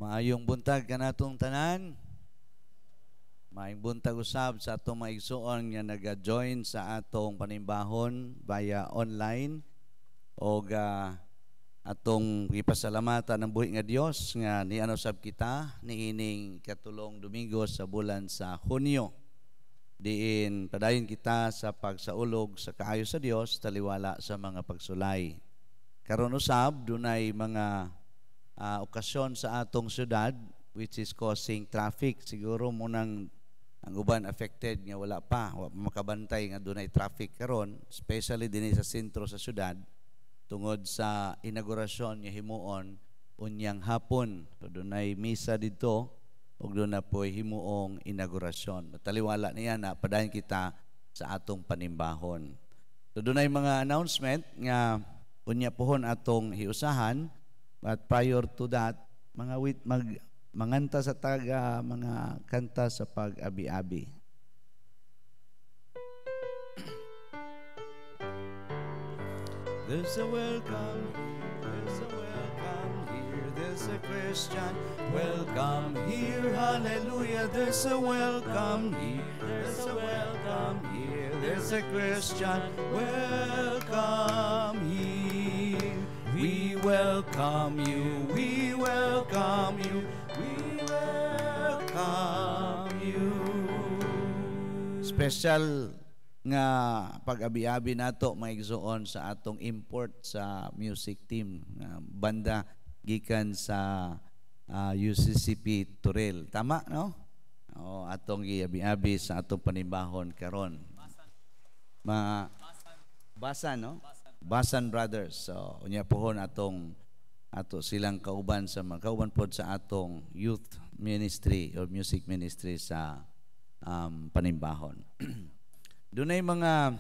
Maayong buntag kanatong tanan. Maayong buntag usab sa atong maigsuon nga naga-join sa atong panimbahon via online o atong ipasalamatan ng buhi nga Dios nga niano sab kita niining katulong Domingo sa bulan sa Hunyo. Diin padayon kita sa pagsaulog sa kaayo sa Dios taliwala sa mga pagsulay. Karon usab dunay mga okasyon sa atong syudad which is causing traffic. Siguro munang ang uban affected nga wala makabantay nga dunay traffic karon, especially dinhi sa sentro sa syudad tungod sa inaugurasyon nga himuon unyang hapon. So dunay misa dito ug doon na po'y himuong inaugurasyon. Taliwala niya na padayon kita sa atong panimbahon. So dunay mga announcement nga unya pohon atong hiusahan. But prior to that, manganta sa taga, mga kanta sa pag-abi-abi. There's a welcome here, there's a welcome here, there's a Christian welcome here, hallelujah. There's a welcome here, there's a welcome here, there's a Christian welcome here. We welcome you, we welcome you, we welcome you. Special nga pag-abi-abi nato maigsuon sa atong import sa music team nga banda gikan sa UCCP Turel. Tama, no? O atong gi-abi-abi sa atong panimbahon karon. Basan, no? Basan Brothers. So unya pohon ato silang kauban sa mga kauban pod sa atong youth ministry or music ministry sa panimbahon. Dunay mga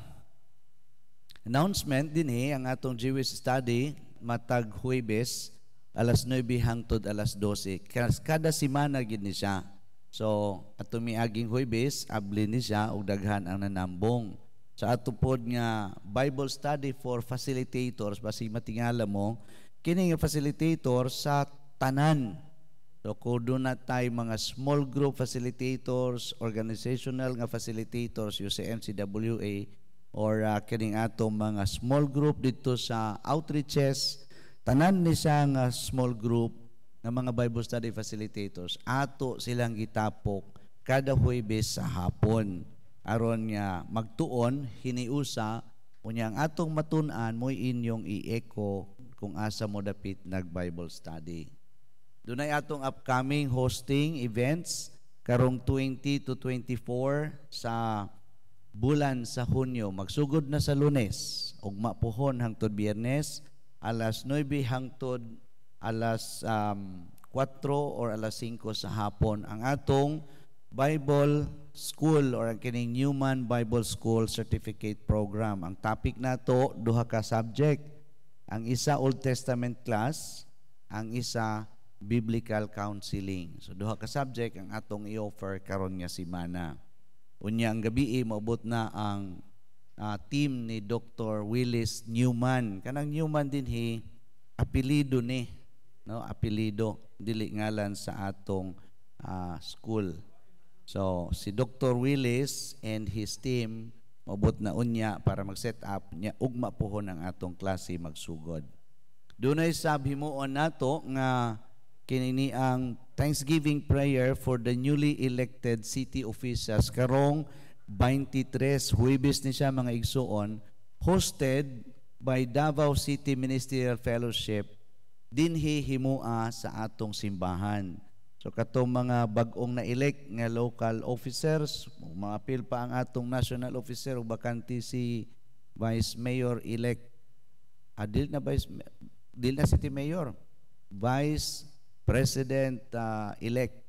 announcement dinhi ang atong Jewish study matag Huwebes alas 9 hangtod alas 12. Kada semana gid ni siya. So atong miaging Huwebes abli ni siya ug daghan ang nanambong. Sa ato pod nga Bible study for facilitators, basi matingala mo, kini nga facilitator sa tanan. So kung doon na tayo mga small group facilitators, organizational nga facilitators, UCMCWA, or kining ato mga small group dito sa outreaches, tanan ni siya nga small group nga mga Bible study facilitators, ato silang gitapok kada Huwebes sa hapon. Aron nga magtuon hiniusa unyang atong matun-an mo'y inyong i-echo kung asa mo dapit nag-Bible study. Dunay atong upcoming hosting events karong 20 to 24 sa bulan sa Hunyo. Magsugod na sa Lunes ug mapuhon hangtod Biyernes alas 9 hangtod alas 4 or alas 5 sa hapon ang atong Bible School or ang kining Newman Bible School Certificate Program. Ang topic nato duha ka subject. Ang isa Old Testament class, ang isa biblical counseling. So duha ka subject ang atong i-offer karon nga semana. Unya ang gabi maabot na ang team ni Dr. Willis Newman. Kanang Newman din apelido ni, no? Apelido dili ngalan sa atong school. So si Dr. Willis and his team maabot na unya para mag-set up nya ugma pohon ang atong klase magsugod. Dunay sab himuon nato nga kinini ang Thanksgiving prayer for the newly elected city officials karong 23 Huwebes ni siya mga igsuon, hosted by Davao City Ministerial Fellowship dinhi himua sa atong simbahan. So katong mga bag-ong na-elect nga local officers, mga apil pa ang atong national officer o bakante si Vice Mayor elect dil na City Mayor, Vice President elect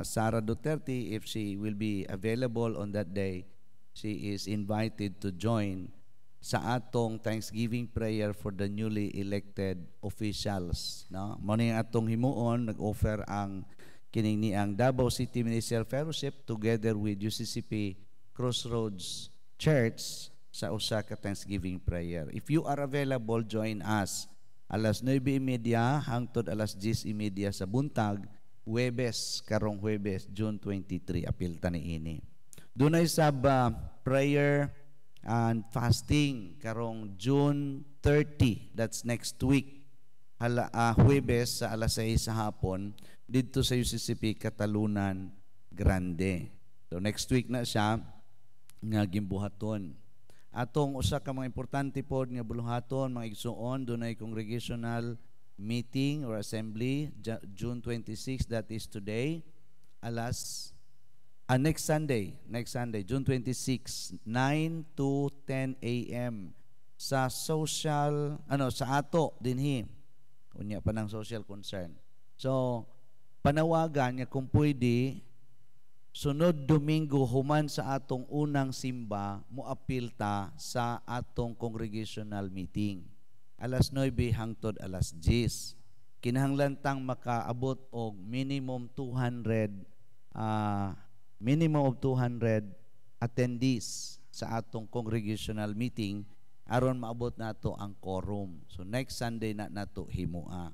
Sara Duterte, if she will be available on that day, she is invited to join sa atong Thanksgiving prayer for the newly elected officials. No? Muna yung atong himuon, nag-offer ang kining ang Davao City Ministerial Fellowship together with UCCP Crossroads Church sa usa ka Thanksgiving prayer. If you are available, join us. Alas 9:30 hangtod alas 10:30 sa buntag, Huwebes, karong Huwebes, June 23, apilta ni ini. Dunay sab prayer and fasting karong June 30, that's next week, Huwebes sa alas 6 sa hapon, dito sa UCCP Katalunan Grande. So next week na siya nga gimbuhaton. Atong usa ka mga importante pod nga buluhaton, mga igsuon, dunay congregational meeting or assembly June 26, that is today, next Sunday June 26, 9 to 10 a.m. sa social sa ato dinhi unya pa ng social concern. So panawagan nga kung pwede sunod Domingo human sa atong unang simba moapil ta sa atong congregational meeting alas 9 hangtod alas 10. Kinahanglan tang makaabot og minimum of 200 attendees sa atong congregational meeting aron maabot nato ang quorum. So next Sunday na nato himua.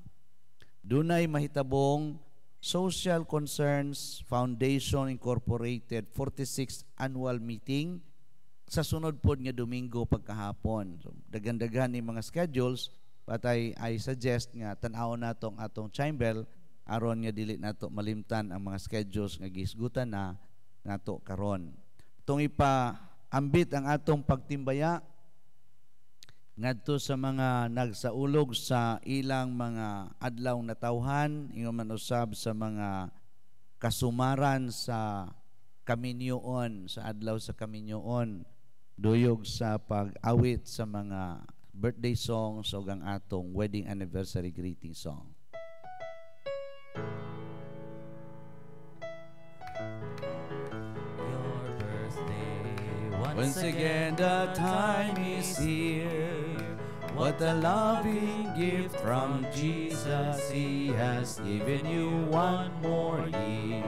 Dunay mahitabong Social Concerns Foundation Incorporated 46th annual meeting sa sunod pod nga Domingo pagkahapon. So, dagan-dagan ni mga schedules, but I suggest nga tan-awon nato ang atong chimebell aron nga dili nato malimtan ang mga schedules nga gisgutan na nato karon. Tong ipaambit ang atong pagtimbaya ngadto sa mga nagsaulog sa ilang mga adlaw na tawhan, ingon man usab sa mga kasumaran sa kaminyoon, sa adlaw sa kaminyoon, duyog sa pag-awit sa mga birthday songs o ang atong wedding anniversary greeting song. Your birthday, Once again the time is here. What a loving gift from Jesus. He has given you one more year.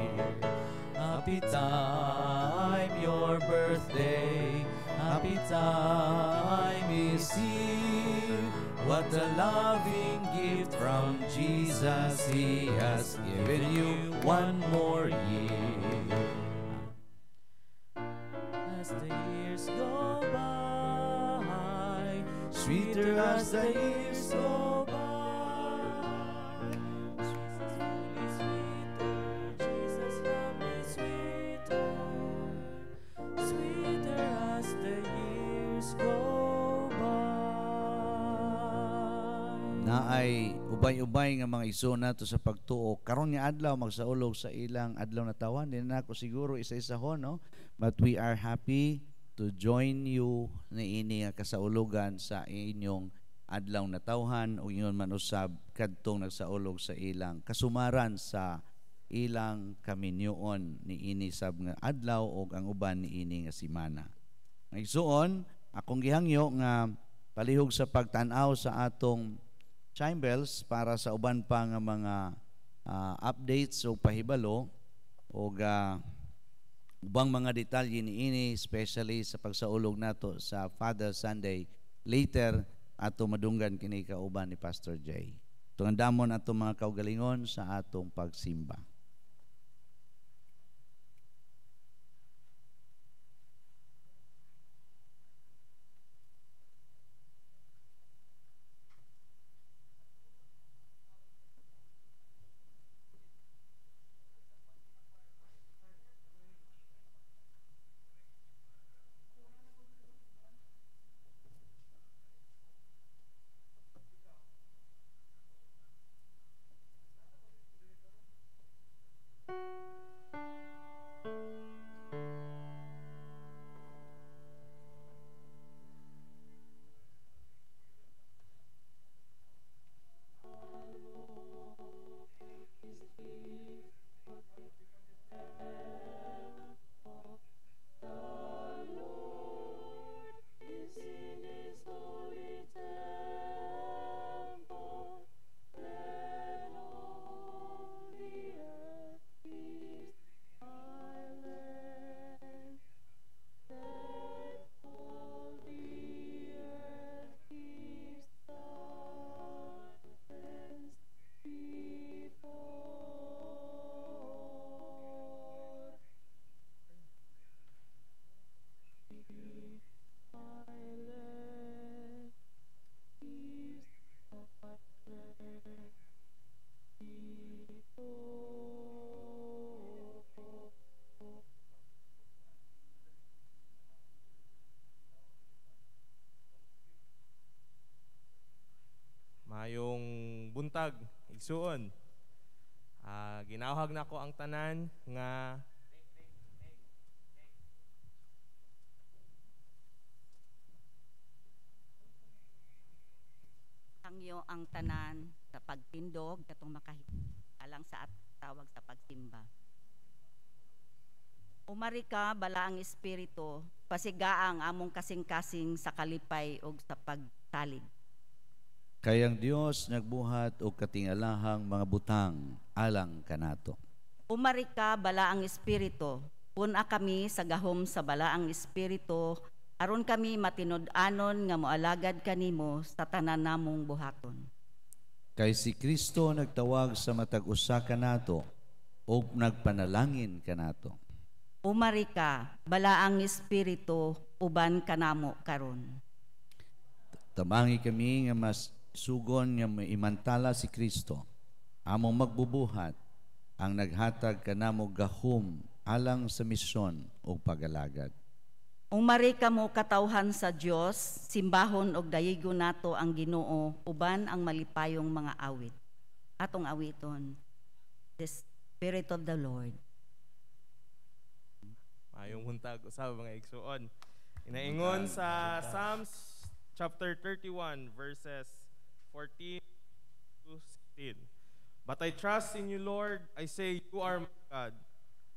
Happy time, your birthday. Happy time is here. What a loving gift from Jesus. He has given you one more year. As the years go by, Sweeter as the years go by. Jesus love me sweeter, sweeter as the years go by. Naay ubay-ubay nga mga igsoon nato sa pagtuo karon nga adlaw magsaulog sa ilang adlaw na tawan din na ako siguro isa-isahon, no? But we are happy to join you ni ini nga kasaulogan sa inyong adlaw na tawhan o ingon man usab kadtong nagsaulog sa ilang kasumaran sa ilang kaminyoon ni ini sab nga adlaw o ang uban ni ini nga semana. Nga igsoon, akong gihangyo nga palihog sa pagtan-aw sa atong chimebells para sa uban pa nga mga updates o pahibalo o ubang mga detalye niini, especially sa pagsaulog nato sa Father Sunday later ato madunggan kini kauban ni Pastor Jay. Tungandamon ato mga kaugalingon sa atong pagsimba. Mayong buntag, igsuon. Ginawhag na ko ang tanan nga tangyo ang tanan sa pagtindog katong alang sa tawag sa pagsimba. Umari ka bala ang espiritu, pasigaang among kasing-kasing sa kalipay ug sa pagtalid. Kayang Dios nagbuhat og katingalahang mga butang alang kanato. Umari ka bala ang espiritu, puna kami sa gahom sa bala ang espiritu, aron kami matinud-anon nga moalagad kanimo sa tanan namong buhaton. Kay si Kristo nagtawag sa matag usa kanato ug nagpanalangin kanato. Umari ka bala ang espiritu uban kanamo karon. Tabangi kami nga mas sugon nga maimantala si Kristo, among magbubuhat ang naghatag kanamo gahom alang sa misyon o pagalagad. Umari kamo katawhan sa Dios, simbahon og dayigo nato ang Ginoo uban ang malipayong mga awit. Atong awiton, the Spirit of the Lord. mayong buntag usab mga igsuon. Inaingon sa Psalms chapter 31 verses 14 to 16. But I trust in you, Lord. I say, you are my God.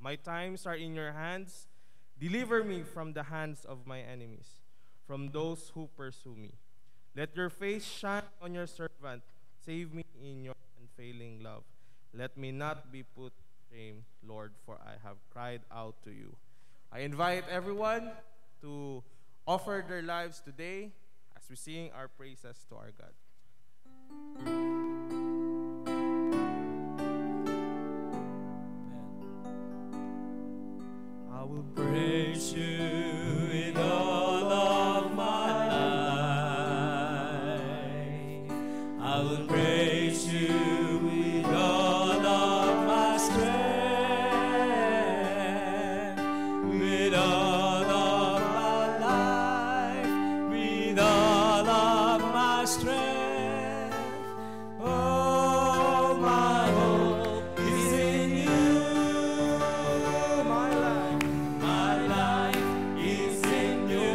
My times are in your hands. Deliver me from the hands of my enemies, from those who pursue me. Let your face shine on your servant. Save me in your unfailing love. Let me not be put to shame, Lord, for I have cried out to you. I invite everyone to offer their lives today as we sing our praises to our God. I will praise you in all of my life. I will praise you with all of my strength, with all of my life, with all of my strength. Oh, my hope is in you. My life is in your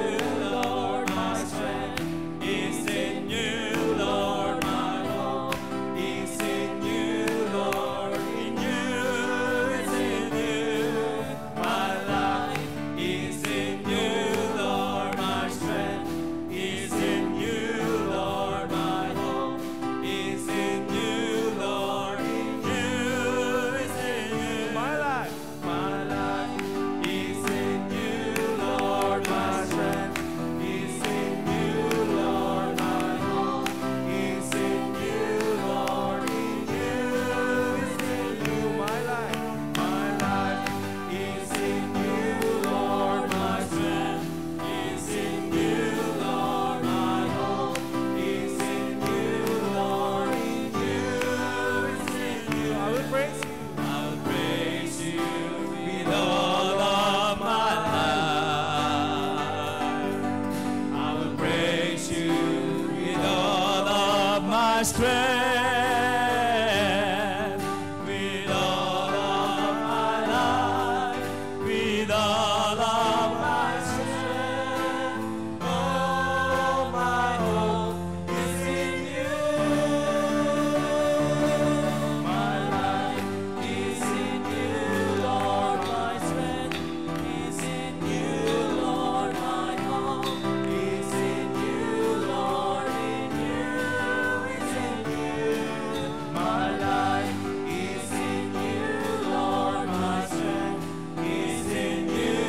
strength, with all of my life, with all of my strength. Oh, my hope is in you. My life is in you, Lord. My strength is in you, Lord. My hope is in you, Lord. In you is in you. My life is in you, Lord. My strength is in you,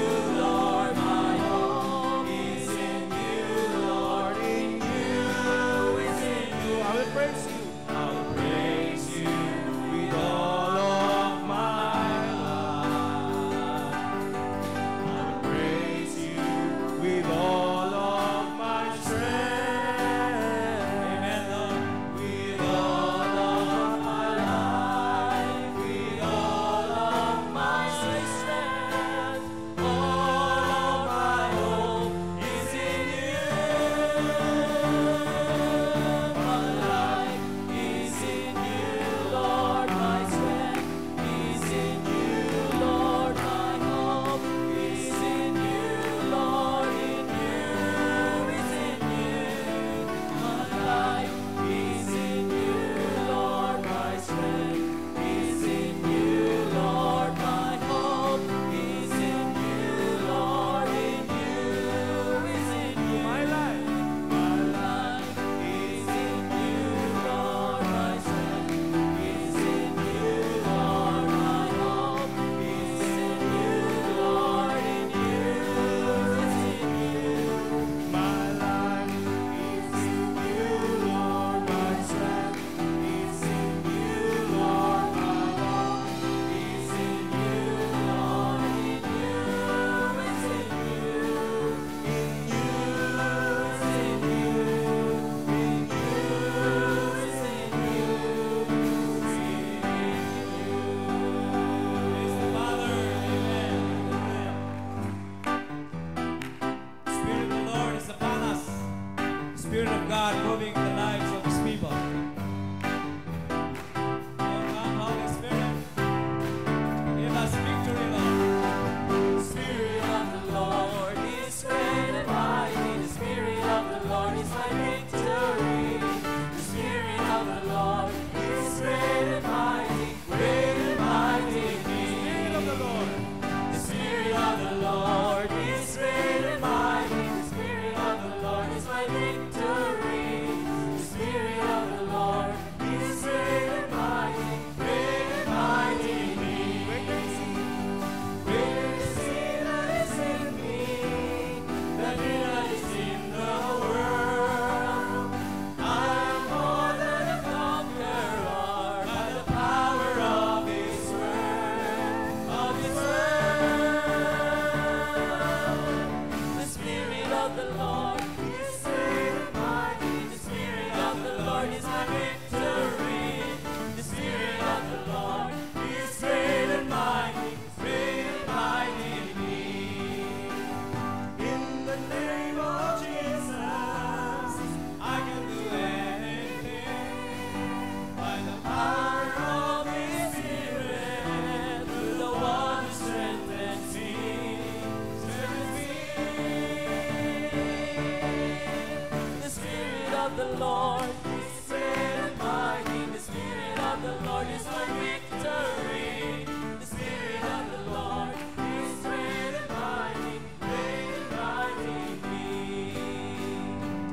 Lord. My hope is in you, Lord. In you is in you. I will praise you. I will praise you with all of my life. I will praise you with all of my strength. Amen, Lord. With all of my life, with all of my strength, all of my hope is in you. My life is in you, Lord. My strength is in you, Lord. My hope is in you, Lord. In you is in you. My life is in you, Lord. My strength is in you, Lord. My hope is in you, Lord. In you is in you. My life is in you, Lord. My strength is in you, Lord. My hope is in you, Lord. In you is in you. My life is in you, Lord. My strength is in you, Lord. My hope is in you, Lord. In you is in you. In you is in you. In you is in you. Praise the Father. Amen. Spirit of the Lord is upon us. The Spirit of God moving the lives of His people. Oh, come, Holy Spirit. Give us victory, Lord. Spirit of the Lord is great and mighty. The Spirit of the Lord is my victory. The Spirit of the Lord is great and mighty. Great and mighty. Spirit of the Lord. The Spirit of the Lord is great and mighty. The Spirit of the Lord is my victory. The Spirit of the Lord is great and mighty. Great and mighty in me. Greater is He that is in me than He that is in the world. I am more than a conqueror by the power of His word. Of His word. The Spirit of the Lord is great and mighty. The Spirit of the Lord is my victory. The Spirit of the Lord is great and mighty. Great and mighty in me. In the name of Jesus, I can do anything. By the power of His Spirit, through the one who strengthens me. The Spirit of the Lord is great and mighty. The Spirit of the Lord is my victory. The Spirit of the Lord is great and mighty. Great and mighty in me.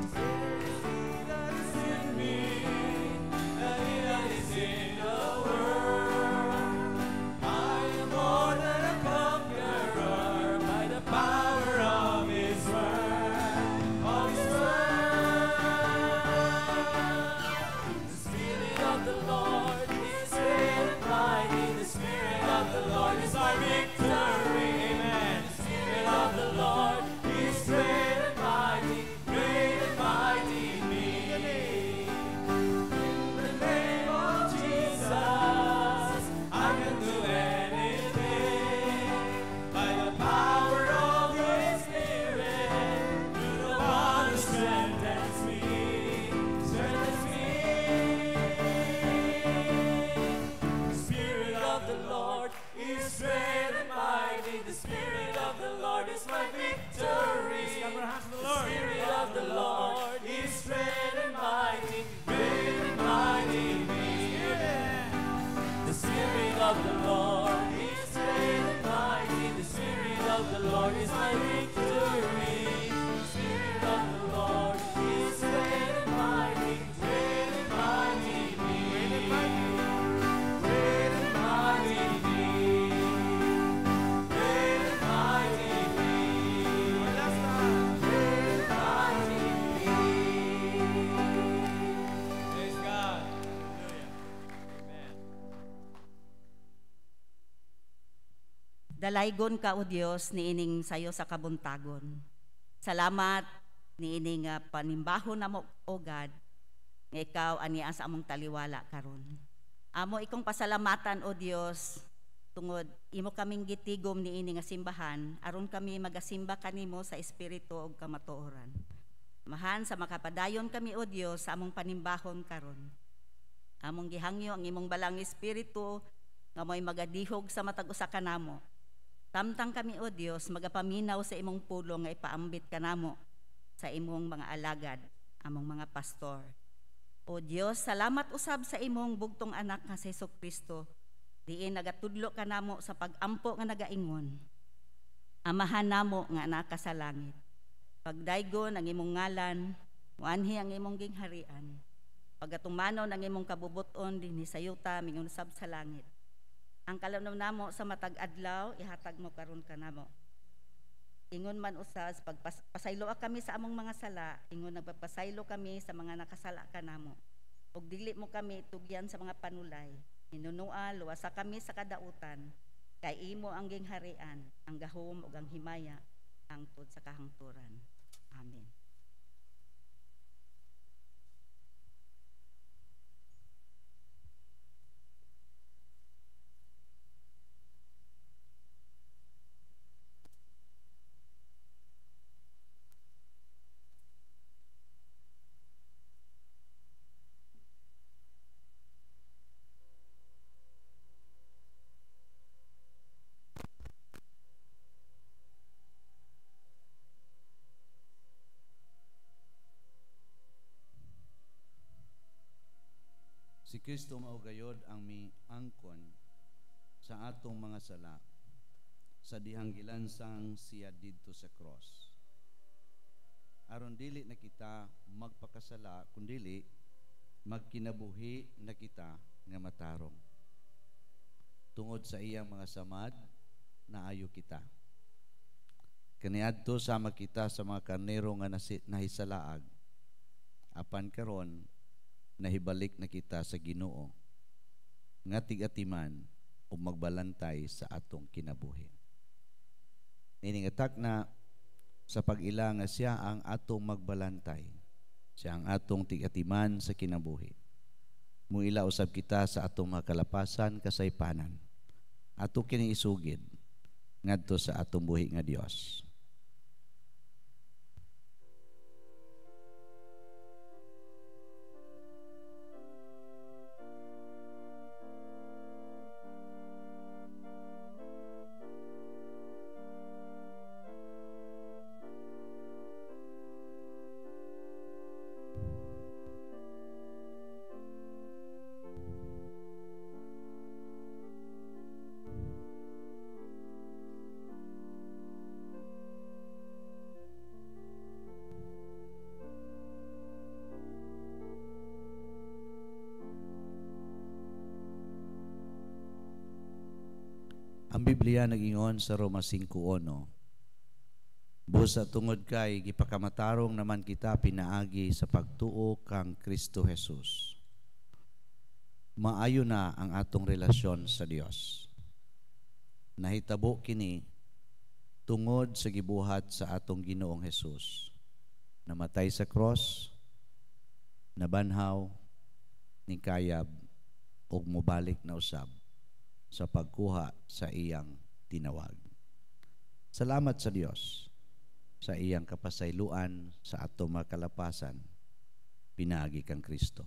Spirit that is in me, and He that is in the world. I am more than a conqueror by the power of His word. Of His word. Lord is my victory. The Spirit of the Lord is great and mighty, great and mighty me. Great and mighty me. Great and mighty me. Great and mighty me. Praise God. Hallelujah. Amen. Dalaygon ka, O Dios, niining sayo sa kabuntagon. Salamat niining panimbahon namo, O God, nga ikaw aniya sa among taliwala karon. Amo ikong pasalamatan, O Dios, tungod imo kaming gitigom niining nga simbahan, aron kami magasimba kanimo sa espiritu ug kamatuoran. Mahan sa makapadayon kami, O Dios, sa among panimbahon karon. Among gihangyo ang imong balang espiritu nga mo'y magadihog sa matag usa kanamo. Tamtang kami, O Dios, magapaminaw sa imong pulong nga ipaambit kanamo sa imong mga alagad, among mga pastor. O Dios, salamat usab sa imong bugtong anak nga si Jesucristo. Diin nagatudlo kanamo sa pagampo nga nagaingon. Amahan namo nga anaka sa langit. Pagdaygon ang imong ngalan, muanhi ang imong gingharian. Pagatumanaw ang imong kabubuton dinhi sa yuta mingon usab sa langit. Ang kalanaw namo sa matag adlaw ihatag mo karon kanamo. Ingon man usas pagpasaylo kami sa among mga sala, ingon nagpapasaylo kami sa mga nakasala kanamo. Ug dili mo kami tugyan sa mga panulay. Hinunua luwasa kami sa kadautan. Kay imo ang gingharian, ang gahom ug ang himaya hangtod sa kahangturan. Amen. Si Kristo maugayod ang miangkon sa atong mga sala sa dihang gilansang siya didto sa cross. Aron dili na kita magpakasala kundili magkinabuhi na kita nga matarong. Tungod sa iyang mga samad naayo kita. Kaniadto sama kita sa mga karnero nga nahisalaag. Apan karon nahibalik na kita sa Ginoo nga tigatiman o magbalantay sa atong kinabuhi. Iningatak na sa pag-ila nga siya ang atong magbalantay, siya ang atong tigatiman sa kinabuhi. Muila usab kita sa atong mga kalapasan kasaypanan, ato kini isugid ngadto sa atong buhi nga Dios. Ang Biblia nag-ingon sa Roma 5:1, busa tungod kay gipakamatarong naman kita pinaagi sa pagtuo kang Kristo Jesus. Maayo na ang atong relasyon sa Dios. Nahitabo kini tungod sa gibuhat sa atong Ginoong Jesus. Namatay sa cross, nabanhaw, nikayab, ug mobalik na usab sa pagkuha sa iyang tinawag. Salamat sa Dios sa iyang kapasayloan sa atong mga kalapasan, pinaagi kang Kristo.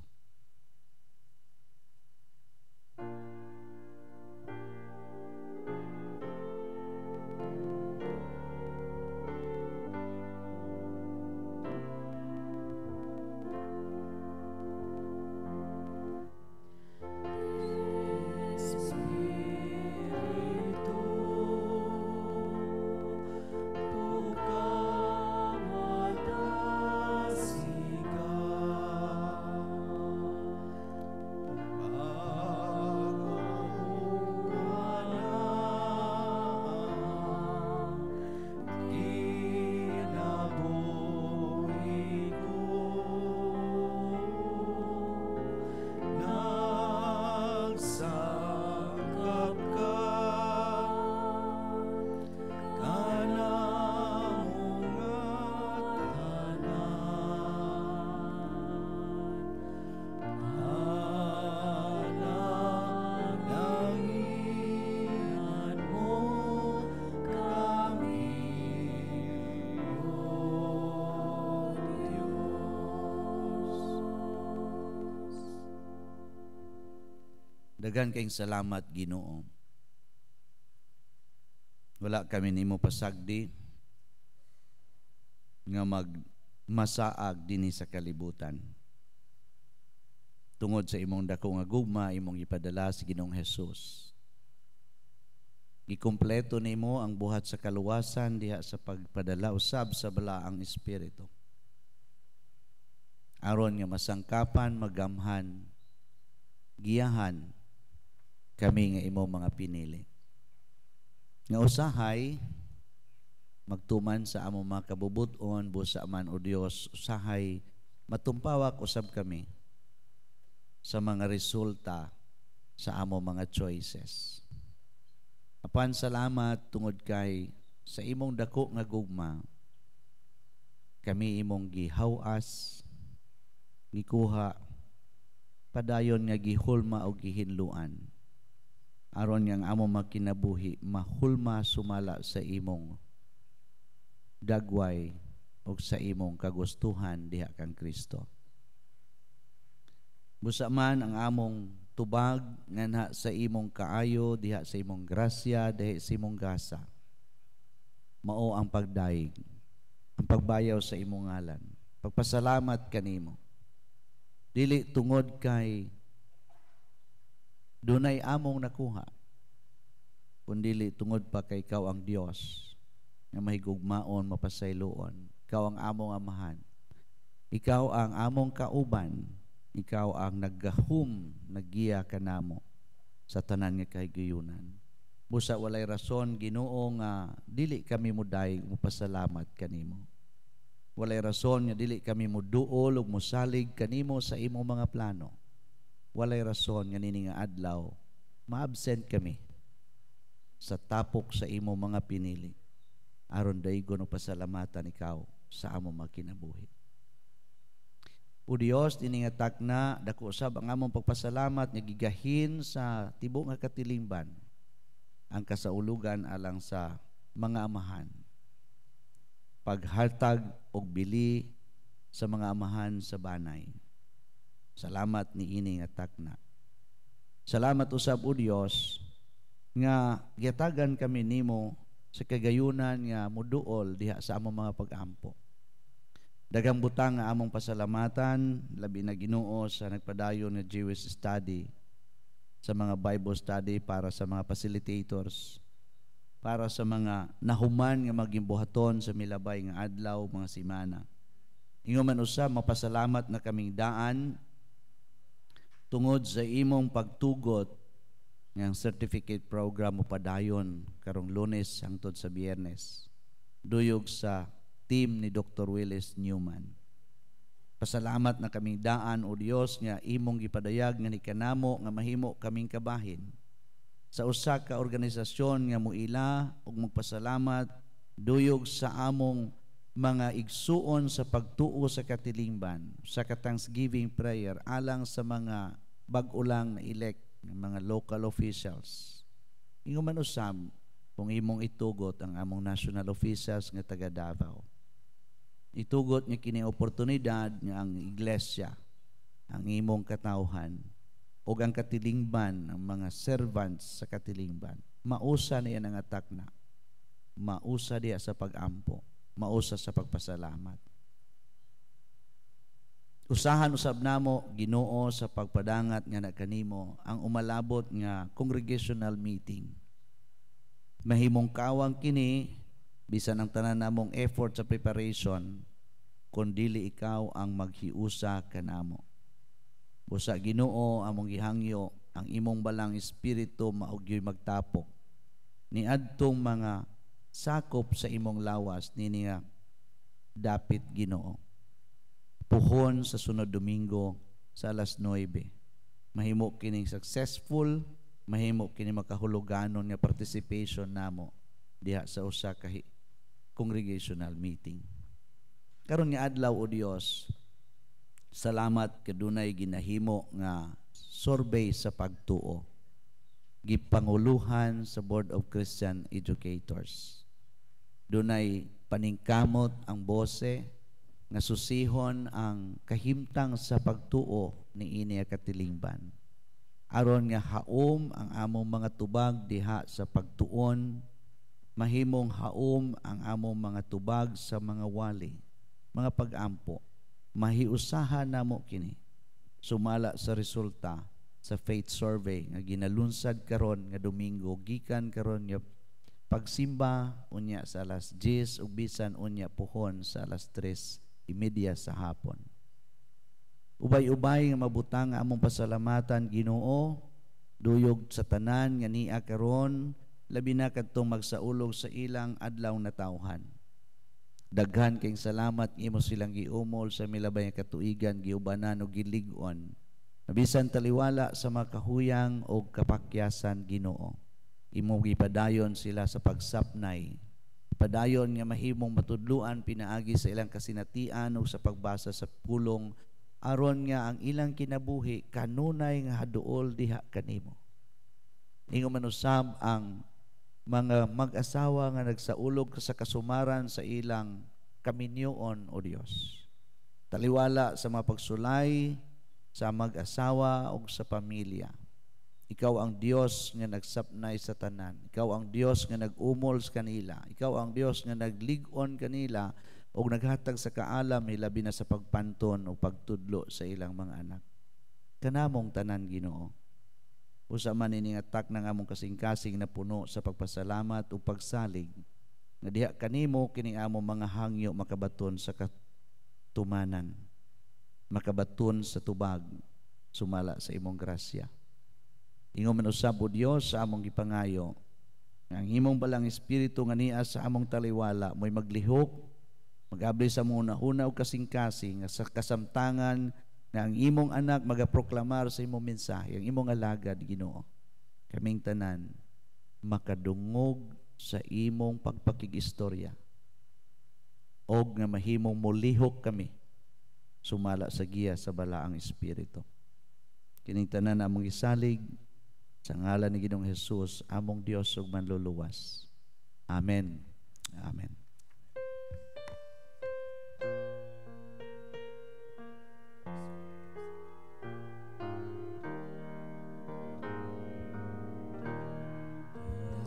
Dagan kayong salamat, Ginoo. Wala kami nimo pasagdi nga magmasaag dinhi sa kalibutan. Tungod sa imong dako nga gugma, imong ipadala sa Ginoong Hesus. Ikumpleto nimo ang buhat sa kaluwasan diha sa pagpadala usab sa balaang espiritu. Aron nga masangkapan, magamhan, giyahan kami nga imong mga pinili. Nga usahay magtuman sa among mga kabubuton busa man o Dios, usahay matumpawak usab kami sa mga resulta sa among mga choices. Apan salamat tungod kay sa imong dako nga gugma kami imong gihawas, gikuha, padayon nga gihulma o gihinluan aron nga ang among makinabuhi mahulma sumala sa imong dagway o sa imong kagustuhan diha kang Kristo. Busa man ang among tubag nga sa imong kaayo diha sa imong grasya diha sa imong gasa, mao ang pagdaig, ang pagbayaw sa imong ngalan, pagpasalamat kanimo. Dili tungod kay dunay among nakuha, kundili tungod pa kay ikaw ang Dios nga mahigugmaon, mapasayloon. Ikaw ang among amahan, ikaw ang among kauban, ikaw ang naggahum, naggiya kanamo sa tanan nga kahigayunan. Busa walay rason, Ginoo, nga dili kami muday mupasalamat kanimo. Walay rason nga dili kami muduol ug musalig kanimo sa imong mga plano. Walay rason nga nini nga adlaw ma-absent kami sa tapok sa imong mga pinili aron daygon og pasalamatan ikaw sa among mga kinabuhi. O Dios, dini nga takna dako usab ang among pagpasalamat nga gigahin sa tibuok nga katilingban ang kasaulugan alang sa mga amahan, paghatag og bili sa mga amahan sa banay. Salamat ni ini nga takna. Salamat usab o Dios nga giatagan kami nimo sa kagayunan nga muduol diha sa among mga pag-ampo. Daghang butang nga among pasalamatan, labi na Ginoo sa nagpadayon nga Jewish study, sa mga Bible study para sa mga facilitators, para sa mga nahuman nga maging buhaton sa milabay nga adlaw, mga simana. Ingon man usab mapasalamat na kaming daan tungod sa imong pagtugot ng certificate program mo padayon karong Lunes hangtod sa Biyernes, duyog sa team ni Dr. Willis Newman. Pasalamat na kaming daan o Dios nga imong gipadayag nga ni kanamo nga mahimo kaming kabahin sa usa ka organisasyon nga muila ug magpasalamat duyog sa among mga igsuon sa pagtuo sa katilingban, sa ka-Thanksgiving prayer alang sa mga bag-ulang na elect ng mga local officials. Ingon man usab kung imong itugot ang among national officials nga taga Davao. Itugot niya kini oportunidad nga ang iglesia, ang imong katawhan o ang katilingban, ang mga servants sa katilingban, mausa niya ng atak na, mausa diya sa pag-ampo, mausa sa pagpasalamat. Usahan usab namo Ginoo sa pagpadangat nga nakanimo ang umalabot nga congregational meeting. Mahimong kawang kini bisan ang tanan namong effort sa preparation kun dili ikaw ang maghiusa kanamo. Busa Ginoo among gihangyo ang imong balang espiritu maugyoy magtapok niadtong mga sakop sa imong lawas nini nga dapit Ginoo. Puhon sa sunod Domingo sa alas 9. Mahimo kining successful, mahimo kini makahuluganon nga participation namo diha sa usa ka congregational meeting. Karon nga adlaw o Dios, salamat kadunay ginahimo nga survey sa pagtuo. Gipanguluhan sa Board of Christian Educators. Dunay paningkamot ang bose nga susihon ang kahimtang sa pagtuo ni ini katilingban. aron nga haom ang among mga tubag diha sa pagtuon, mahimong haom ang among mga tubag sa mga wali, mga pag-ampo. Mahiusahan namo kini sumala sa resulta sa faith survey nga ginalunsad karon nga Domingo gikan karon nga pagsimba unya sa alas 10 ug bisan unya puhon sa alas 3:30 sa hapon. Ubay-ubay nga mabutang nga among pasalamatan Ginoo duyog sa tanan nga niya karon, labi na kadtong magsaulog sa ilang adlaw na tawhan. Daghan kayong salamat imo silang giumol sa milabay nga katuigan, giubanan ug gilig-on. Nabisan taliwala sa makahuyang o kapakyasan Ginoo. Imo gipadayon sila sa pagsapnay. Padayon nga mahimong matudluan pinaagi sa ilang kasinatian ug sa pagbasa sa pulong aron nga ang ilang kinabuhi kanunay nga haduol diha kanimo. Ingon manusab ang mga mag-asawa nga nagsaulog sa kasumaran sa ilang kaminyoon o Dios. Taliwala sa mga pagsulay sa mag-asawa o sa pamilya. Ikaw ang Dios nga nagsapnay sa tanan. Ikaw ang Dios nga nag-umol sa kanila. Ikaw ang Dios nga naglig-on kanila o naghatag sa kaalam hilabi na sa pagpanton o pagtudlo sa ilang mga anak. Kanamong tanan Ginoo. Usa man ining atak ng among kasing-kasing na puno sa pagpasalamat o pagsalig nga diha kanimo kining among mga hangyo makabaton sa katumanan, makabaton sa tubag sumala sa imong grasya. Ingon man usab o Dios sa among gipangayo nga ang imong balang espiritu nga niya sa among taliwala mo'y maglihok, mag-abli sa muna una o kasing-kasing nga sa kasamtangan na ang imong anak magaproklamar sa imong mensahe, ang imong alagad Ginoo. Kaming tanan makadungog sa imong pagpakigistorya og nga mahimong mulihok kami sumala sa giya sa balaang espiritu. Kining tanan among isalig sa ngalan ni Ginoong Hesus, among Dios ug manluluwas. Amen. Amen.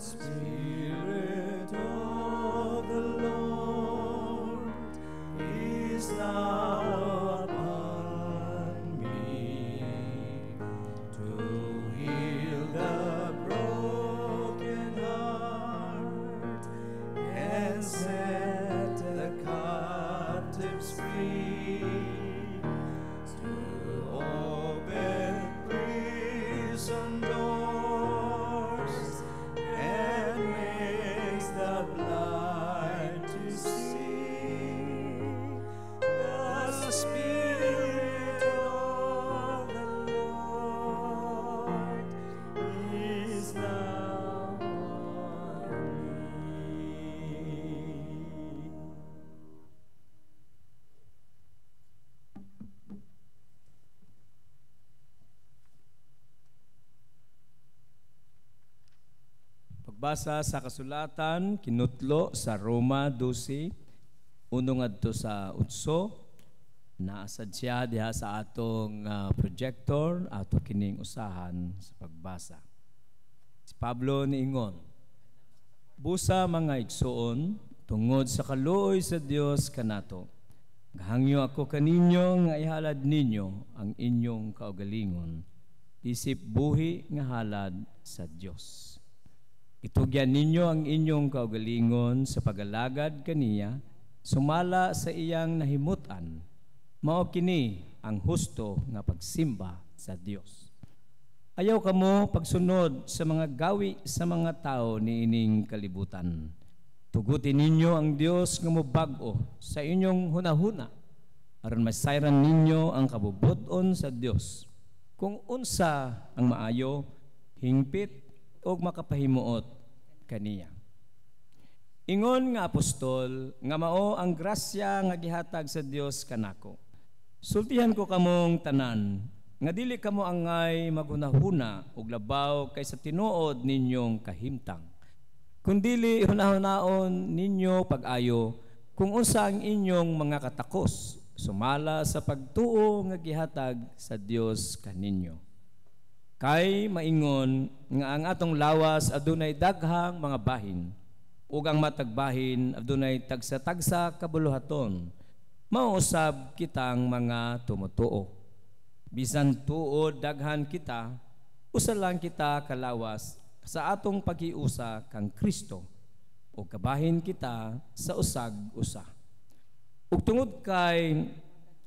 Spirit of the Lord is now upon me to heal the broken heart and set the captives free, to open prison doors and makes the blind to see. The Spirit of the Lord is now on me. Pagbasa sa kasulatan kinutlo sa Roma 12 uno ngadto sa 8, naasad siya diha sa atong projector ato kining usahan sa pagbasa. Si Pablo niingon, busa mga igsoon tungod sa kaluoy sa Dios kanato, gahangyo ako kaninyo nga ihalad ninyo ang inyong kaugalingon isip buhi nga halad sa Dios. Itugyan ninyo ang inyong kaugalingon sa pagalagad kaniya sumala sa iyang nahimutan. Mao kini ang husto nga pagsimba sa Dios. Ayaw kamo pagsunod sa mga gawi sa mga tao niining kalibutan. Tugutin ninyo ang Dios nga mobag-o sa inyong hunahuna aron masayran ninyo ang kabubuton sa Dios. Kung unsa ang maayo, hingpit o makapahimuot kaniya. Ingon nga apostol nga mao ang grasya nga gihatag sa Dios kanako. Sultihan ko kamong tanan nga dili kamo angay maghunahuna og labaw kaysa tinuod ninyong kahimtang. Kundili hunahunaon ninyo pag-ayo kung unsa ang inyong mga katakos sumala sa pagtuo nga gihatag sa Dios kaninyo. Kay maingon nga ang atong lawas adunay daghang mga bahin, ug ang matag bahin adunay tagsa-tagsa kabuluhaton. Mauusab kitang mga tumutuo. Bisan tuod daghan kita, usa lang kita kalawas sa atong paghiusa kang Kristo, ug kabahin kita sa usag-usa. Ug tungod kay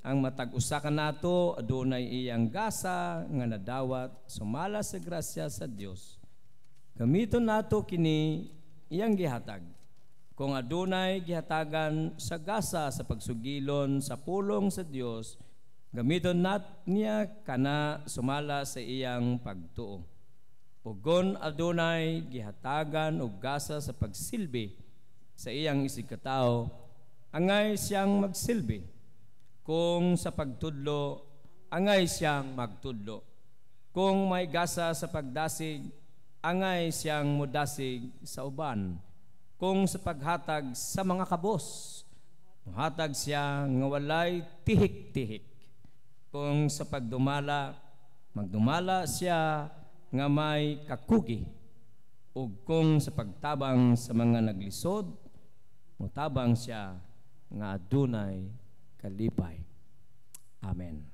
ang matag usa kanato adunay iyang gasa nga nadawat sumala sa grasya sa Dios. Gamiton nato kini iyang gihatag. Kung adunay gihatagan sa gasa sa pagsugilon sa pulong sa Dios, gamiton niya kana sumala sa iyang pagtuo. Ugon adunay gihatagan og gasa sa pagsilbi sa iyang isigkatao, angay siyang magsilbi. Kung sa pagtudlo, angay siyang magtudlo. Kung may gasa sa pagdasig, angay siyang mudasig sa uban. Kung sa paghatag sa mga kabos, muhatag siya nga walay tihik-tihik. Kung sa pagdumala, magdumala siya nga may kakugi. Ug kung sa pagtabang sa mga naglisod, mutabang siya nga adunay kalipay. Amen.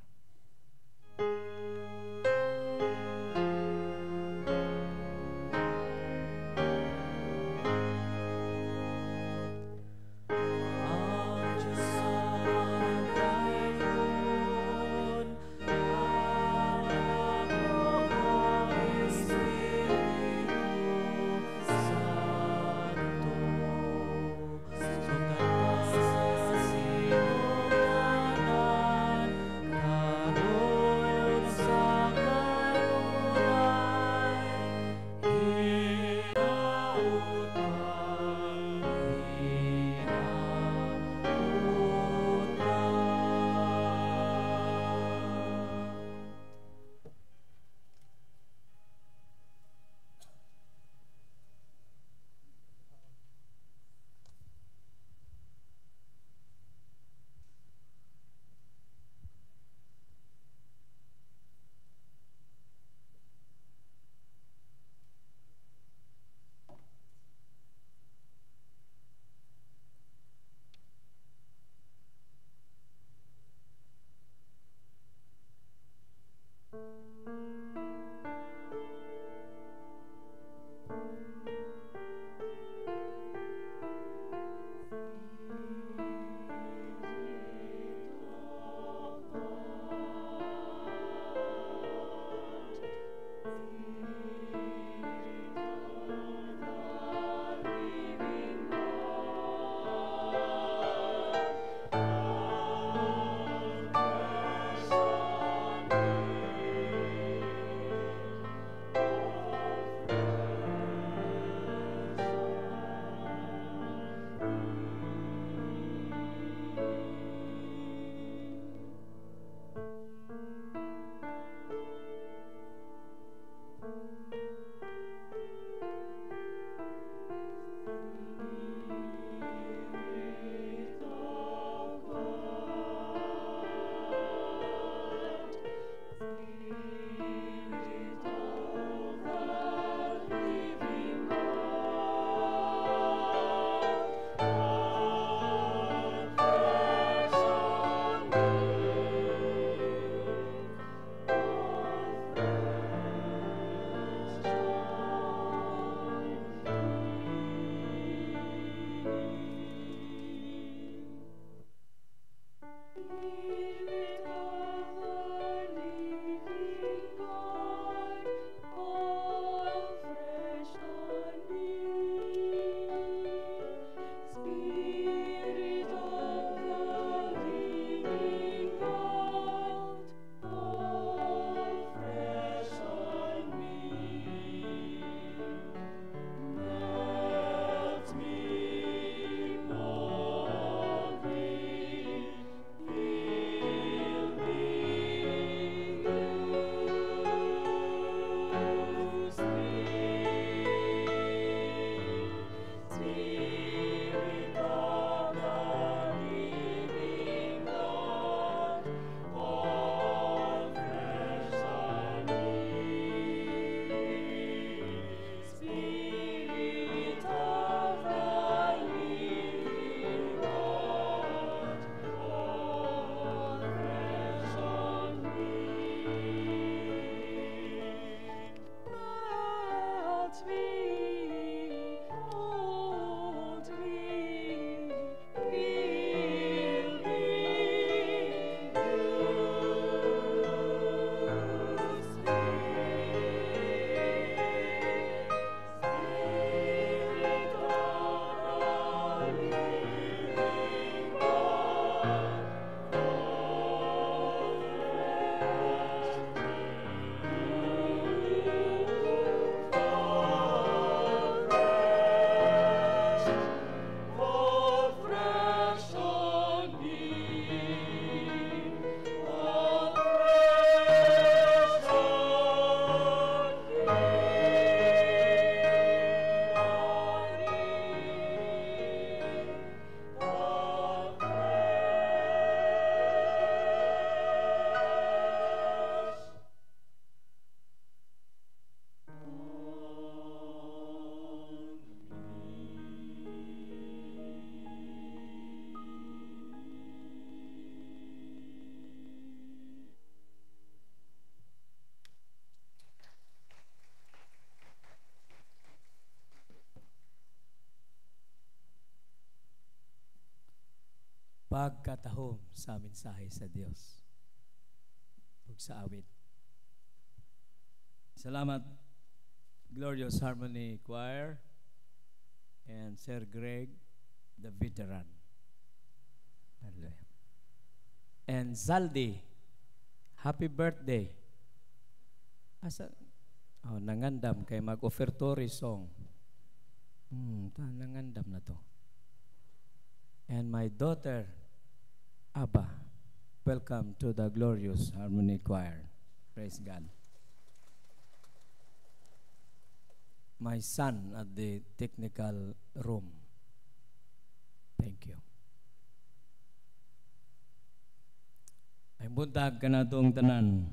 Pagkatahom sa mensahe sa Dios ug sa awit. Salamat Glorious Harmony Choir and Sir Greg the veteran. Hallelujah. And Zaldi, happy birthday. Asa nangandam kay mag-offertory song. Nangandam na to. And my daughter, Abba, welcome to the Glorious Harmony Choir. Praise God. My son at the technical room. Thank you. Ay buntag ka na itong tanan.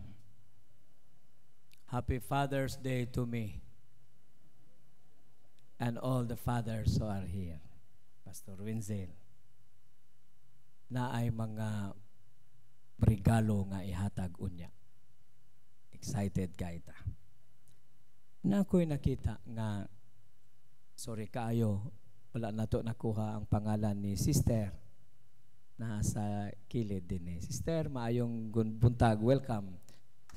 Happy Father's Day to me and all the fathers who are here. Pastor Winzel, na ay mga regalo nga ihatag unya. Excited ka ita. Na ako'y nakita nga, sorry kaayo, wala na to nakuha ang pangalan ni Sister na sa kilid din eh. Sister, maayong buntag, welcome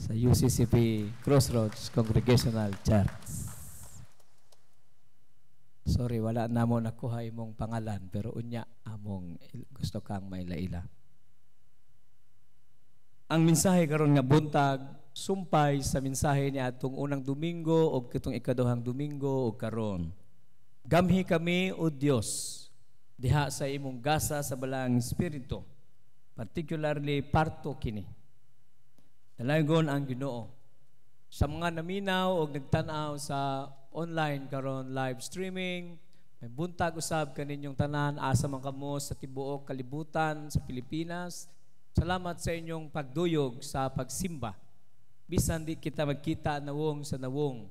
sa UCCP Crossroads Congregational Church. Sorry, wala na mo nakuha imong pangalan, pero unya among gusto kang mailaila. Ang mensahe karon nga buntag, sumpay sa mensahe ni atong unang Domingo o kitong ikaduhang Domingo o karon. Gamhi kami o Dios, diha sa imong gasa sa balang espiritu, particularly parto kini. Dalaygon ang Ginoo. Sa mga naminaw o nagtanaw sa online karon live streaming, may buntag usab kaninyong tanan, asa man kamo sa tibuok kalibutan sa Pilipinas. Salamat sa inyong pagduyog sa pagsimba. Bisan di kita magkita nawong sa nawong,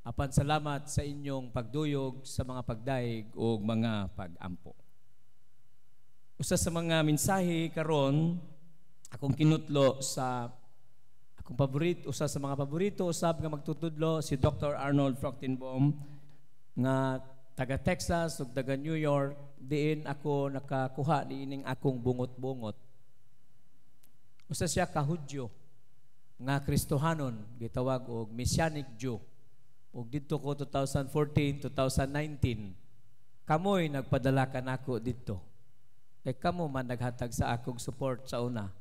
apan salamat sa inyong pagduyog sa mga pagdaig o mga pagampo. Usa sa mga mensahe karon akong kinutlo sa akong paborito, usa sa mga paborito usab nga magtutudlo si Dr. Arnold Fruchtenbaum nga taga Texas ug taga New York. Diin ako nakakuha niining akong bungot-bungot. Usa siya ka Hudyo nga Kristohanon, gitawag og Messianic Jew. Ug didto ko 2014, 2019, kamoy nagpadala kanako didto. Kay kamo man naghatag sa akong support sa una.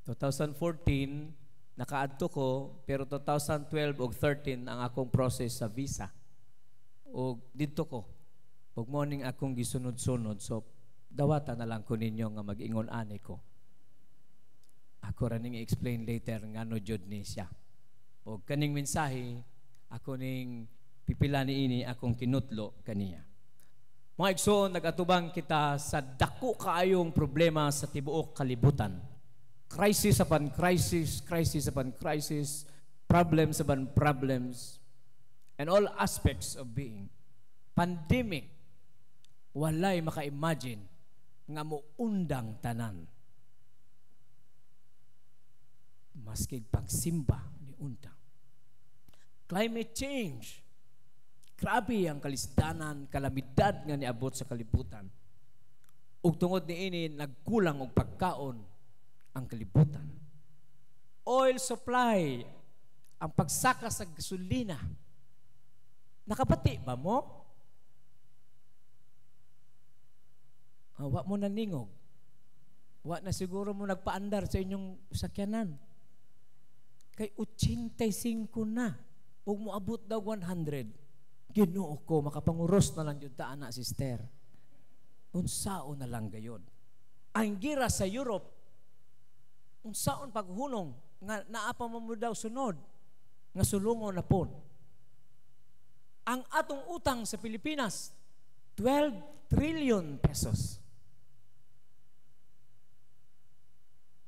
2014 nakaadto ko, pero 2012 o 13 ang akong process sa visa. O dito ko, ug morning akong gisunod-sunod. So, dawata na lang ko ninyo nga mag-ingon ani ko. Ako raning i-explain later nga no jud ni siya. O kaning mensahe, ako ning pipila ni ini akong kinutlo kaniya. Mga igsoon, nagatubang kita sa dako kaayong problema sa tibuok kalibutan. Crisis upon crisis, crisis upon crisis, problems upon problems, and all aspects of being. Pandemic, walay maka-imagine nga muundang tanan. Maskig pagsimba ni undang. Climate change, grabe ang kalisdanan, kalamidad nga niabot sa kalibutan. Ug tungod ni ini, nagkulang og pagkaon ang kalibutan. Oil supply, ang pagsaka sa gasolina. Nakapati ba mo? Wa mo naningog. Wa na siguro mo nagpaandar sa inyong sakyanan. Kay 85 na. Ug moabot daw 100. Ginoo ko, makapanguros na lang yun ta, anak, sister. Unsao na lang gayon. Ang gira sa Europe, unsaon paghunong, nga naapa mo daw sunod, nga sulungon na pon. Ang atong utang sa Pilipinas, 12 trillion pesos.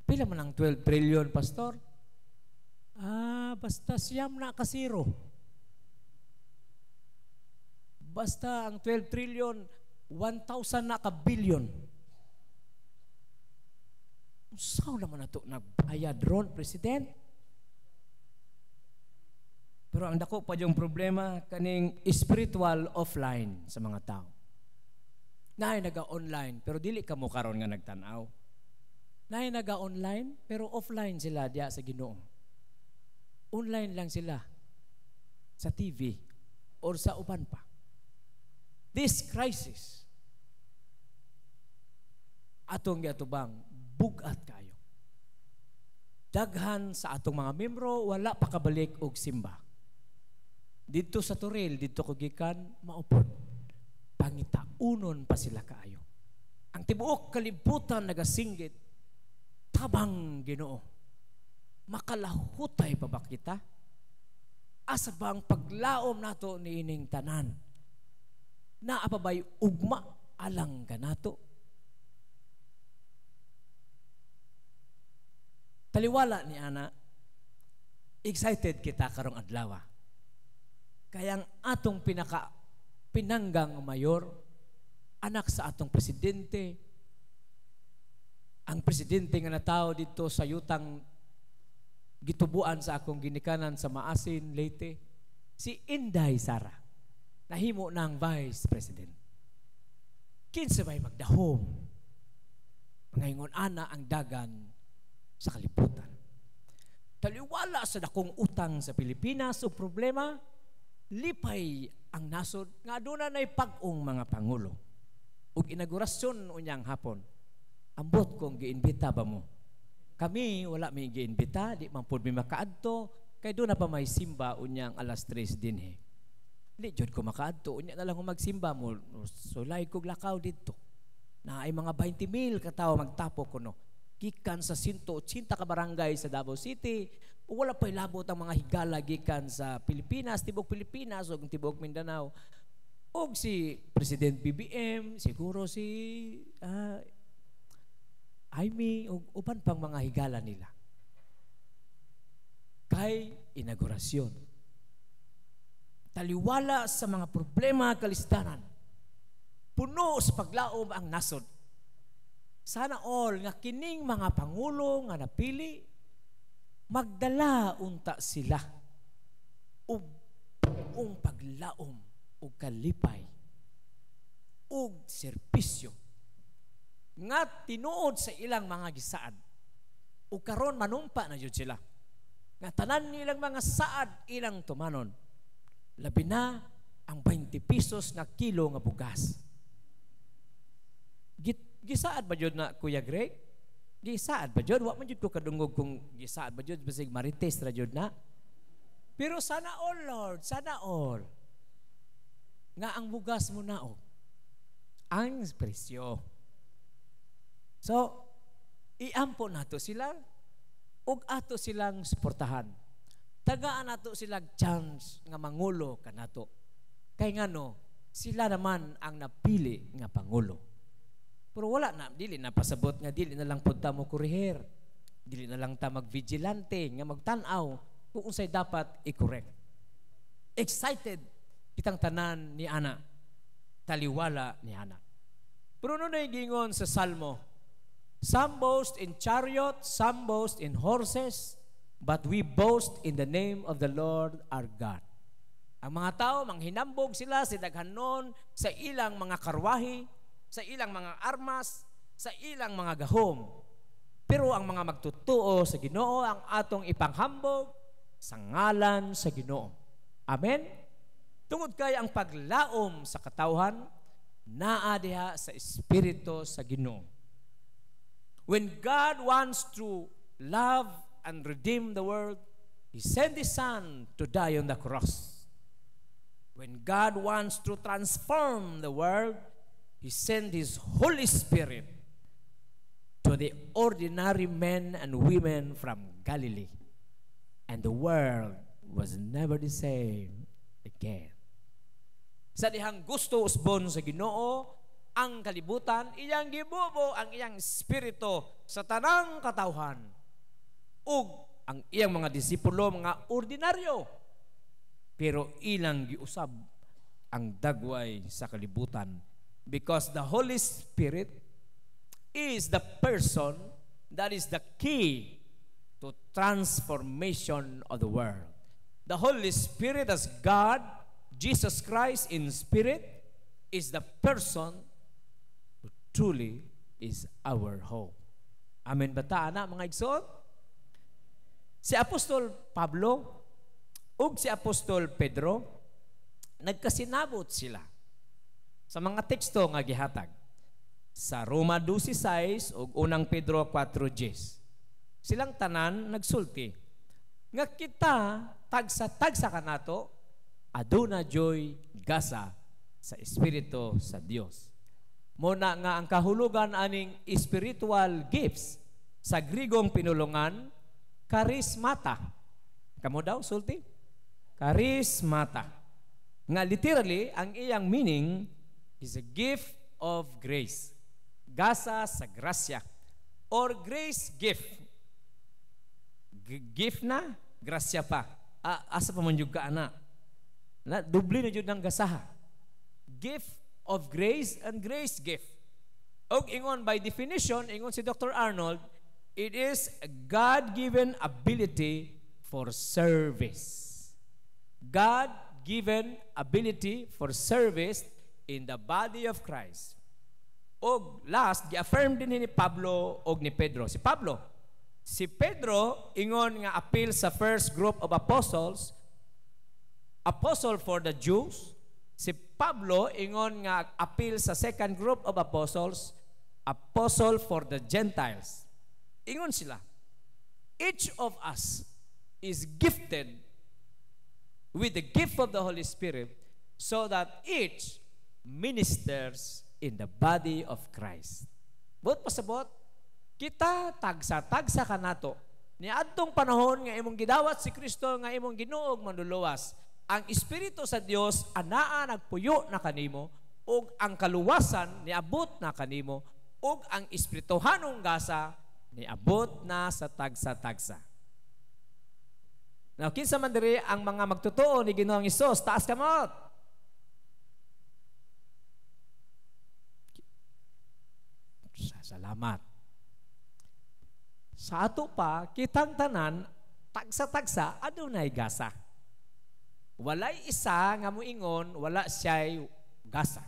Pila man ang 12 trillion, pastor? Basta siyam na kasiro. Basta ang 12 trillion, 1,000 na ka-billion. Saan naman na ito nagbayad ron, President? Pero ang dako pa yung problema, kaning spiritual offline sa mga tao. Naay naga-online, pero dili ka mo karon nga nagtanaw. Naay naga-online, pero offline sila diya sa Ginoo. Online lang sila sa TV or sa uban pa. This crisis, atong giatubang, bugat kayo. Daghan sa atong mga membro, wala pa kabalik og simba. Dito sa Turil, dito ko gikan, maupod. Pangitaunon pa sila kaayo. Ang tibuok kalibutan nagasinggit, tabang Ginoo. Makalahutay pa ba kita? Asa bang paglaom nato ni ining tanan? Naapabay ugma alang kanato? Taliwala ni Ana, excited kita karong adlaw. Kaya ang atong pinanggang mayor, anak sa atong presidente, ang presidente nga natao dito sa yutang gitubuan sa akong ginikanan sa Maasin, Leyte, si Inday Sara, nahimo ng Vice President. Kinsa ba'y magdahom? Ngayon ana ang dagan sa kalibutan. Taliwala sa dakong utang sa Pilipinas o problema, lipay ang nasod nga aduna nay pag-ong mga pangulo. Ug inaugurasyon unyang hapon. Ambot kong giimbita ba mo? Kami wala may giimbita, di man pud mi makaadto, kay do na pa may simba unyang alas 3 dinhi. Di jud ko makaadto, unya na lang kung magsimba mo, sulay kog lakaw dito. Na ay mga 20,000 ka tawo magtapo kuno. Gikan sa 180 ka barangay sa Davao City, wala pa'y labot ang mga higala gikan sa Pilipinas, tibok Pilipinas, o tibok Mindanao. O si President BBM, siguro si Jaime, o uban pang mga higala nila. Kay inaugurasyon. Taliwala sa mga problema kalistanan. Puno sa paglaom ang nasod. Sana all nga kining mga pangulo nga napili, magdala unta sila ug paglaom ug kalipay ug serbisyo nga tinuod sa ilang mga gisaad. Ug karon manumpa na jud sila. Nga tanan nilang mga saad ilang tumanon. Labi na ang 20 pesos na kilo nga bugas. Gisaad ba jud na Kuya Greg? Gisaad ba jud? Wa man jud ko kadungog kung gisaad ba jud basig marites ra jud na. Pero sana all Lord, sana all. Nga ang bugas mo na ang presyo. So, iampo nato sila ug ato silang suportahan. Tagaan nato silang chance nga mangulo kanato. Kay ngano, sila naman ang napili nga pangulo. Pero wala na, dili na pasabot nga, dili na lang punta mo kuriher. Dili na lang ta mag-vigilante, nga magtanaw kung unsay dapat i-correct. Excited kitang tanan ni Ana. Taliwala ni Ana. Pero ano na gingon sa Salmo? Some boast in chariot, some boast in horses, but we boast in the name of the Lord our God. Ang mga tao, manghinambog sila sa daghanon sa ilang mga karwahi, sa ilang mga armas, sa ilang mga gahom. Pero ang mga magtutuo sa Ginoo ang atong ipanghambog sa ngalan sa Ginoo. Amen? Tungod kay ang paglaom sa katawhan, naa diha sa Espiritu sa Ginoo. When God wants to love and redeem the world, He sent His Son to die on the cross. When God wants to transform the world, He sent His Holy Spirit to the ordinary men and women from Galilee. And the world was never the same again. Sa dihang gusto usbon sa Ginoo ang kalibutan, iyang gibubo ang iyang espiritu sa tanang katawhan ug ang iyang mga disipulo mga ordinaryo, pero ilang giusab ang dagway sa kalibutan, because the Holy Spirit is the person that is the key to transformation of the world. The Holy Spirit as God, Jesus Christ in spirit, is the person who truly is our hope. Amen ba ta, ana, mga igsoon? Si Apostol Pablo ug si Apostol Pedro, nagkasinabot sila sa mga teksto nga gihatag sa Roma 12:6 ug unang Pedro 4:10. Silang tanan nagsulti nga kita tagsa-tagsa kanato aduna joy gasa sa Espiritu sa Dios. Muna nga ang kahulugan aning spiritual gifts sa Grigong pinulungan, karismata. Kamo daw sulti? Karismata. Nga literally, ang iyang meaning is a gift of grace. Gasa sa grasya. Or grace gift. Gift na, grasya pa. Asa pa man yung kaana. Dubli na yun ng gasaha. Gift of grace and grace gift. Og ingon, by definition, ingon si Dr. Arnold, it is a God-given ability for service. God-given ability for service in the body of Christ. Og last, gi-affirm din ni Pablo og ni Pedro. Si Pedro, ingon nga appeal sa first group of apostles, apostle for the Jews. Si Pablo, ingon nga appeal sa second group of apostles, apostle for the Gentiles. Ingon sila, each of us is gifted with the gift of the Holy Spirit so that each ministers in the body of Christ. But pasabot, kita tagsa-tagsa ka nato. Ni adtong panahon nga imong gidawat si Kristo nga imong Ginoo manluluwas, ang Espiritu sa Dios anaa nagpuyo na kanimo ug ang kaluwasan niabot na kanimo ug ang espirituhanong gasa niabot na sa tagsa-tagsa. Now, kinsa man diri ang mga magtotoo ni Ginoong Hesus, taas kamot. Salamat. Sa ato pa, kitang tanan, tagsa-tagsa, adunay gasa. Walay isa nga moingon, wala siya'y gasa.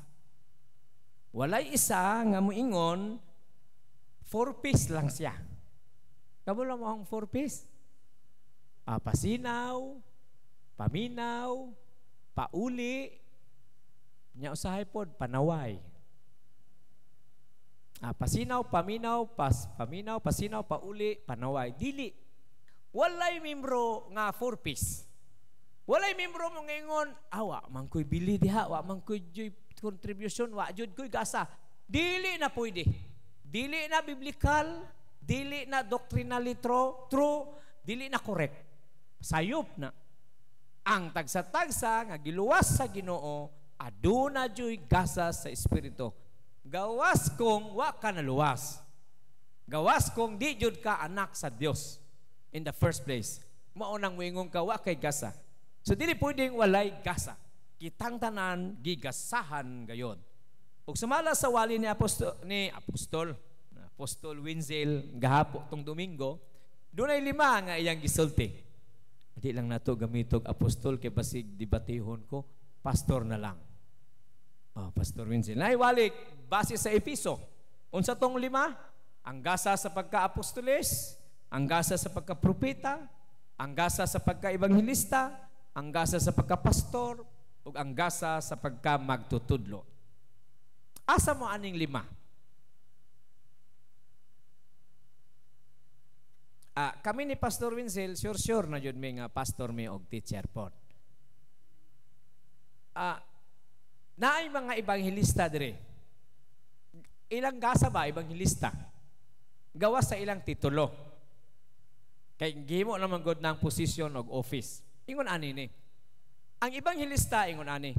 Walay isa nga moingon, 4-piece lang siya. Kamo lang mo ang 4-piece? Pasinaw, paminaw, pauli, nya usahay pod, panaway. Pasinaw, paminaw, paminaw, pasinaw, pauli, panaway. Dili. Walay membro nga 4-piece. Walay membro mo ngayon, wa man ko'y bili diha, wa man ko'y contribution, wa jud ko'y gasa. Dili na pwede. Dili na biblical, dili na doctrinally true, dili na correct. Sayop na. Ang tagsa-tagsa nga giluwas sa Ginoo, aduna joy gasa sa Espiritu. Gawas kong wa ka naluwas. Gawas kong di jud ka anak sa Dios in the first place. Maunang wingong ka wa kay gasa. So dili pwedeng walay gasa. Kitang tanan gigasahan gayon. Ug sumala sa wali ni Apostol Wenzel gahapo tong Domingo, dunay 5 nga iyang gisulti. Di lang nato gamitog apostol kay basig debatehon ko, pastor na lang. Pastor Wenzel. Naiwalik base sa Episo. Unsa tong 5? Ang gasa sa pagka-apostoles, ang gasa sa pagka-propeta, ang gasa sa pagka-ebanghelista, ang gasa sa pagka-pastor, ug ang gasa sa pagka-magtutudlo. Asa mo aning 5? Kami ni Pastor Winsel, sure na yun may nga pastor may og teacher po. Naay mga ebanghilista dire. Ilang gasa ba ebanghilista? Gawa sa ilang titulo. Kay gihimo naman god ng posisyon og office. Ingon ani ni. Ang ebanghilista ingon ani.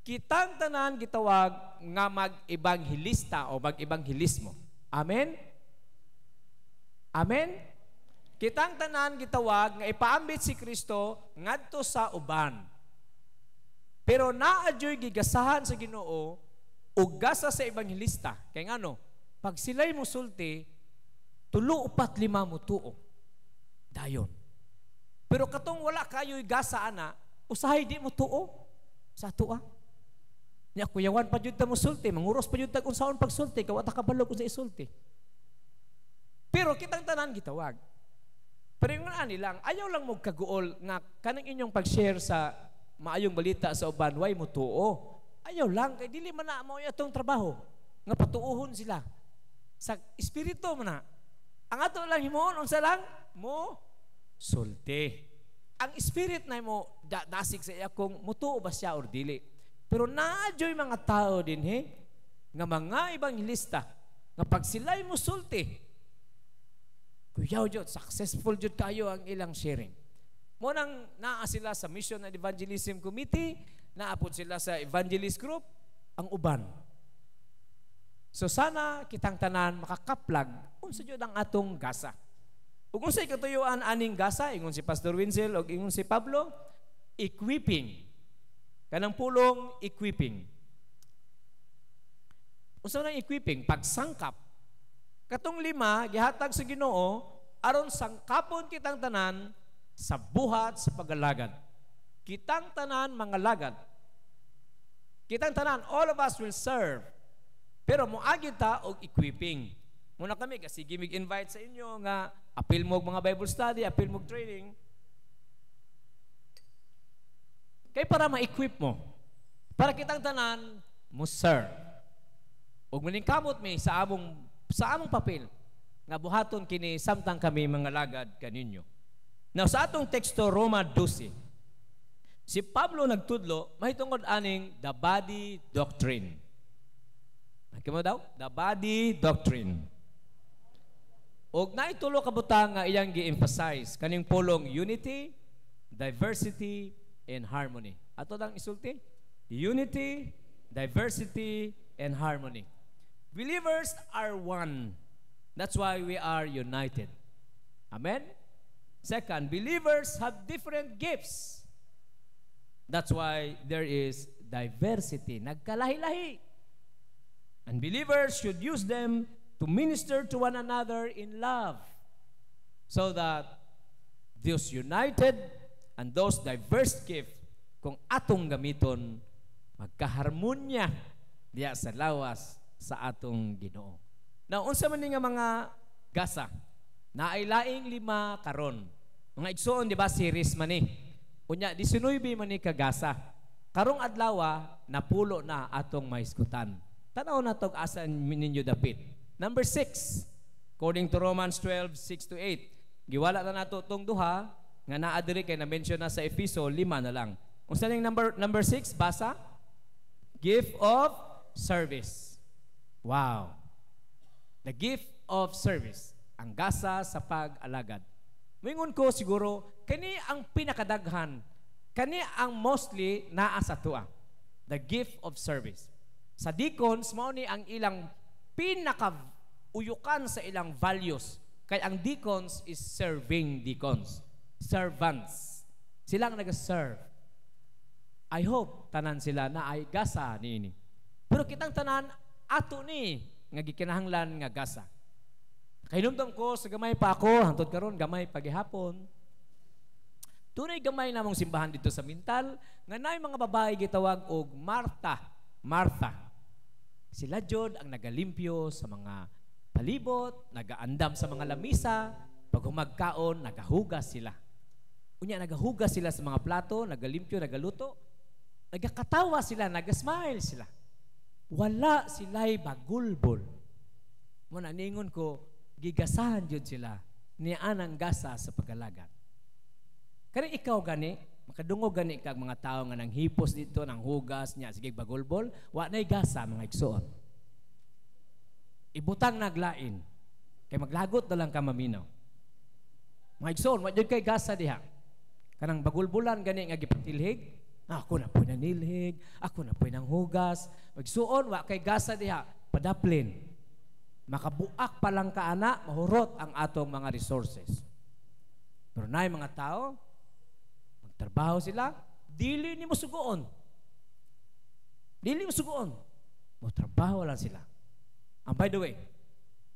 Kitang tanan gitawag nga mag-ebanghilista o mag-ebanghelismo. Amen? Amen? Kitang tanan gitawag nga ipaambit si Kristo ngadto sa uban. Pero naadyoy gigasahan sa Ginoo ug gasa sa ebanghilista. Kay ngano? Pag sila'y musulti, 3, 4, 5 mo tuo. Dayon. Pero katong wala kayo'y gasa ana, usahay di mo tuo sa tuwa. Nya kuyawan pa jud ta musulti, manguros pa jud ta unsaon pagsulti, kawata kabalog unsa isulti. Pero kitang tanan gitawag. Pero yung ani lang, ayaw lang mo kaguol nga kanang inyong pag-share sa maayong balita sa uban, way mo tuo. Ayaw lang, kay dili man na mo itong trabaho. Nga patuuhon sila. Sa espiritu man na. Ang ato lang himoon, unsa lang? Mo sulti. Ang spirit na mo, dasig sa iya kung mutuo ba siya or dili. Pero naadyo'y mga tao din, nga mga ebanghilista, nga pag sila'y mo sulti, kuyaw jud, successful jud kayo ang ilang sharing. Munang naa sila sa Mission and Evangelism Committee, naapod sila sa evangelist group, ang uban. So sana kitang tanan makakaplag unsa jud ang atong gasa. Ug unsay katuyuan aning gasa, ingon si Pastor Winsel ug ingon si Pablo, equipping. Kanang pulong equipping. Unsa nang equipping? Pagsangkap. Katong 5 gihatag sa Ginoo aron sangkapon kitang tanan sa buhat sa pagalagad. Kitang tanan mga lagad. Kitang tanan, all of us will serve. Pero moagi ta og equipping. Muna kami kasi gimig-invite sa inyo nga apil mo mga Bible study, apil mo training. Kay para ma-equip mo. Para kitang tanan mo serve. Ug maningkamot mi sa among papel nga buhaton kini samtang kami mga lagad kaninyo. Now sa atong teksto Roma 12. Si Pablo nagtudlo mahitungod aning the body doctrine. Nakimo daw? The body doctrine. Og naitulo ka butang nga iyang gi-emphasize kaning pulong unity, diversity, and harmony. Ato dang isulti? Unity, diversity, and harmony. Believers are one. That's why we are united. Amen? Second, believers have different gifts. That's why there is diversity. Nagkalahi-lahi. And believers should use them to minister to one another in love so that those united and those diverse gifts kung atong gamiton magkaharmonya diya sa lawas sa atong Ginoo. Now, unsa man nga mga gasa na ay laing 5 karon. Mga igsoon, di ba, series man ni. Unya, 19 man ni kagasa. Karong adlaw napulo na atong maiskutan. Tanaw na tog asan ninyo dapit. Number 6, according to Romans 12:6-8. Giwala na nato tong duha nga naa diri kay na-mention na sa Efeso 5 na lang. Unsa ning number 6 basa? Gift of service. Wow. The gift of service. Ang gasa sa pag-alagad. Mingon ko siguro kani ang pinakadaghan, kani ang mostly naa sa tuwa. The gift of service. Sa deacons mao ni ang ilang pinaka-uyukan sa ilang values. Kay ang deacons is serving deacons. Servants. Sila ang nag-serve. I hope tanan sila na ay gasa niini. Pero kitang tanan ato ni nga gikinahanglan nga gasa. Kahinumdum ko sa gamay pa ako, hangtod karon gamay pagihapon. Tunay gamay namong simbahan dito sa Mintal nga naay mga babae gitawag og Martha. Sila jud ang nagalimpyo sa mga palibot, nagaandam sa mga lamisa, pag humagkaon, nagahugas sila. Unya nagahugas sila sa mga plato, nagalimpyo, nagaluto. Nagakatawa sila, nagasmile sila. wala sila'y bagulbol. Muna ningon ko, gigasahan jud sila ni anang gasa sa pagalagat. Kani ikaw gani, makadungog gani kag mga tao nga nang hipos dito, nang hugas niya, sige bagulbol, wa na'y gasa mga igsoon. Ibutang naglain, kay maglagot na lang ka maminaw. Mga igsoon, wa jud kay gasa diha. Kanang bagulbulan gani nga gipatilhig, ako na po'y nanilhig, ako na po'y nang hugas. Magsuon, wa kay gasa diha, padaplin. Makabuak pa lang ka ana, mahurot ang atong mga resources. Pero na mga tao, magtrabaho sila, dili ni mo sugoon. Dili mo sugoon. Magtrabaho lang sila. And by the way,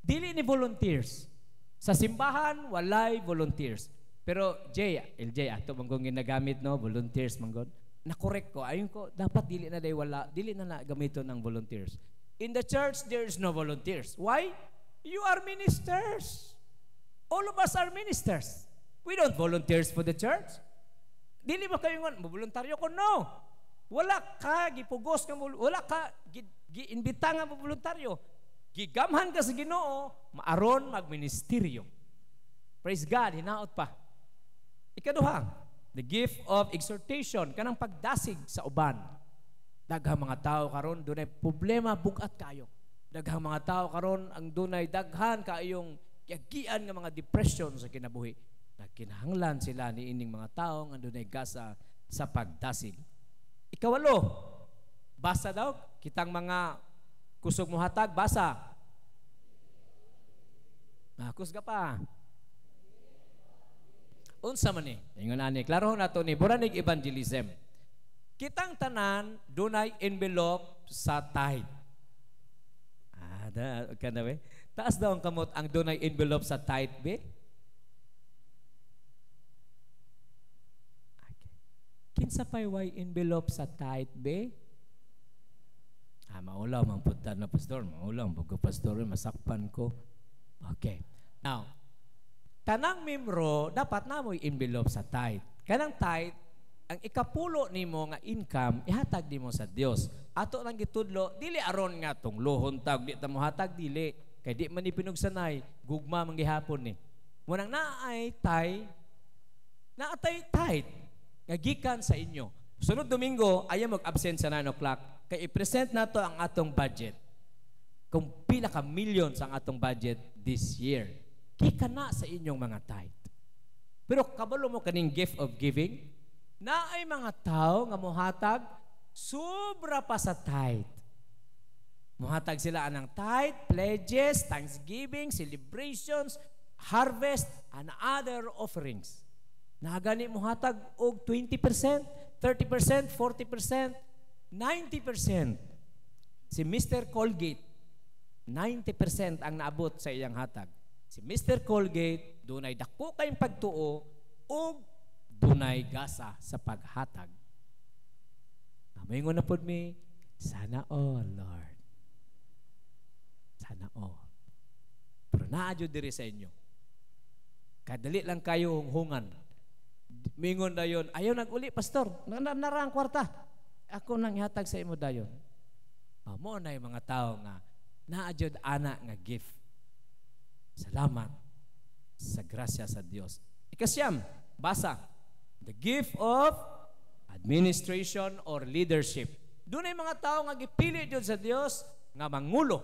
dili ni volunteers. Sa simbahan, walay volunteers. Pero LJ, ato manggong ginagamit no, volunteers manggod. Na-correct ko, ayon ko, dapat dili na gamiton ng volunteers. In the church, there is no volunteers. Why? You are ministers. All of us are ministers. We don't volunteers for the church. Dili ba kayo nga, voluntaryo ko? No. Wala ka, gipugos ka, wala ka, giimbita nga voluntaryo. Gigamhan ka sa Ginoo, maaron magministeryo. Praise God, hinaot pa. Ikaduha, the gift of exhortation, kanang pagdasig sa uban. Daghang mga tao karon dunay problema bugat kayo. Daghang mga tao karon ang dunay daghan kaayong yagian nga mga depression sa kinabuhi. Nagkinahanglan sila ni ining mga tao nga dunay gasa sa pagdasig. Ikawalo, basa daw kitang mga kusog mohatag, basa. Kusga pa. Unsa man ni? Ingon ani, klaro nato ni buranig evangelism. Kitang tanan dunay envelope sa tithe. Kana be? Taas daw ang kamot ang dunay envelope sa tithe be. Okay. Kinsa pay way envelope sa tithe be? Maulaw man punta na pastor, maulaw pag pastor masakpan ko. Okay. Now, tanang membro dapat namoy envelope sa tithe. Kanang tithe ang ikapulo nimo nga income ihatag nimo sa Dios. Ato nang gitudlo dili aron nga tong lohon tag di ta mo hatag dili kay di man ni pinugsanay gugma man gihapon ni. Munang naay tithe nga gikan sa inyo. Sunod Domingo ayaw mag-absent sa 9 o'clock kay i-present nato ang atong budget. Kung pila ka millions ang atong budget this year. Gikan na sa inyong mga tithe. Pero kabalo mo kaning gift of giving, na ay mga tao nga muhatag sobra pa sa tithe. Muhatag sila anang tithe, pledges, thanksgiving, celebrations, harvest, and other offerings. Nagani muhatag og 20%, 30%, 40%, 90%. Si Mr. Colgate, 90% ang naabot sa iyang hatag. Si Mr. Colgate, dunay dako kayong pagtuo og dunay gasa sa paghatag. Mamingon na po mi, sana all, Lord. Sana all. Pero naadyo diri sa inyo. Kadali lang kayo hungan. Mingon na yun, ayaw nag-uli, pastor, narang kwarta. Ako nang ihatag sa imo dayon. Mo na yung mga tao nga, naadyo ana nga gift. Salamat sa grasya sa Dios. Ikasyam, basa. The gift of administration or leadership. Doon ay mga tao nga gipili Diyos sa Dios nga mangulo.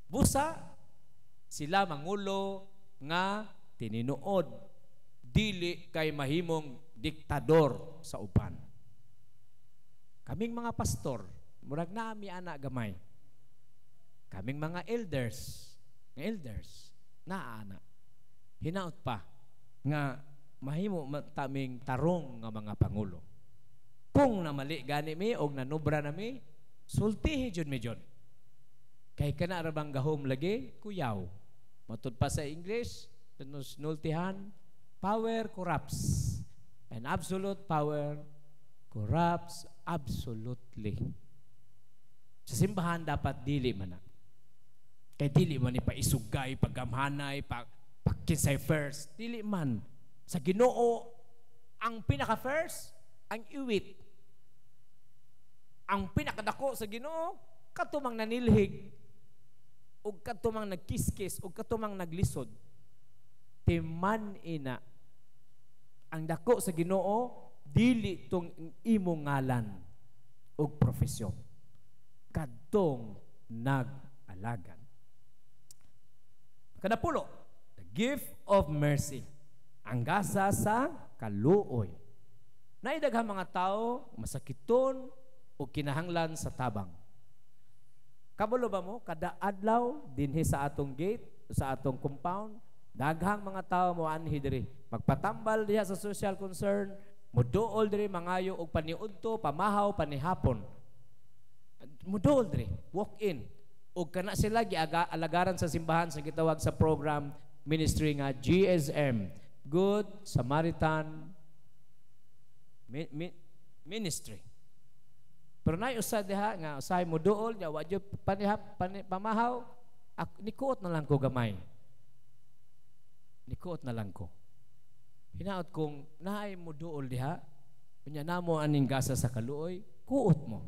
Busa, sila mangulo nga tininuod. Dili kay mahimong diktador sa uban. Kaming mga pastor, murag nami anak gamay. Kaming mga elders, na anak. Hinaot pa nga mahimo taming tarong nga mga pangulo. Kung namali gani mi og nanubra na mi, sultihi jud mi jud. Kay kana ra bang gahom lagi kuyaw. Matud pa sa English, nultihan, power corrupts. And absolute power corrupts absolutely. Sa simbahan dapat dili man na. Kay dili man ni paisugay, paggamhanay, pagkinsay first, dili man. Sa Ginoo, ang pinaka-first, ang iwit. Ang pinakadako sa Ginoo, katumang nanilhig, o katumang nagkiskis, o katumang naglisod, timan ina, ang dako sa Ginoo, dili tong imong ngalan o profesyon. Kadtong nag-alagan. Kadapulo, the gift of mercy. Ang gasa sa kaluoy. Naidaghang mga tao, masakiton, o kinahanglan sa tabang. Kabalo ba mo, kada adlaw, dinhi sa atong gate, sa atong compound, daghang mga tao mo anhi diri. Magpatambal diha sa social concern, muduol diri mangayo og paniudto, pamahaw, panihapon. Muduol diri, walk in. Og kana sila gialagaran sa simbahan sa gitawag sa program ministry nga GSM, Good Samaritan Ministry. Pero nay usa diha nga usahay muduol nya wa jud pamahaw, nikuot na lang ko gamay. Nikuot na lang ko. Hinaot kong naay muduol diha, unya namo aning gasa sa kaluoy, kuot mo.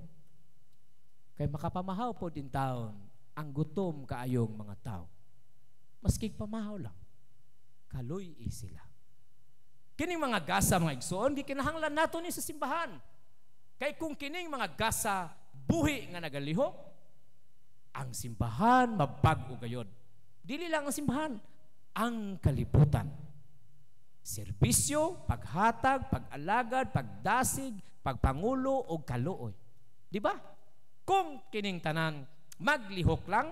Kay makapamahaw po din taon ang gutom kaayong mga tao. Maski pamahaw lang, kaluy sila. Kining mga gasa mga igsoon, di kinahanglan nato ni sa simbahan. Kay kung kining mga gasa buhi nga nagalihok, ang simbahan mabag-o gayod. Dili lang ang simbahan, ang kalibutan. Serbisyo, paghatag, pag-alagad, pagdasig, pagpangulo o kaluoy. Di ba? Kung kining tanan maglihok lang,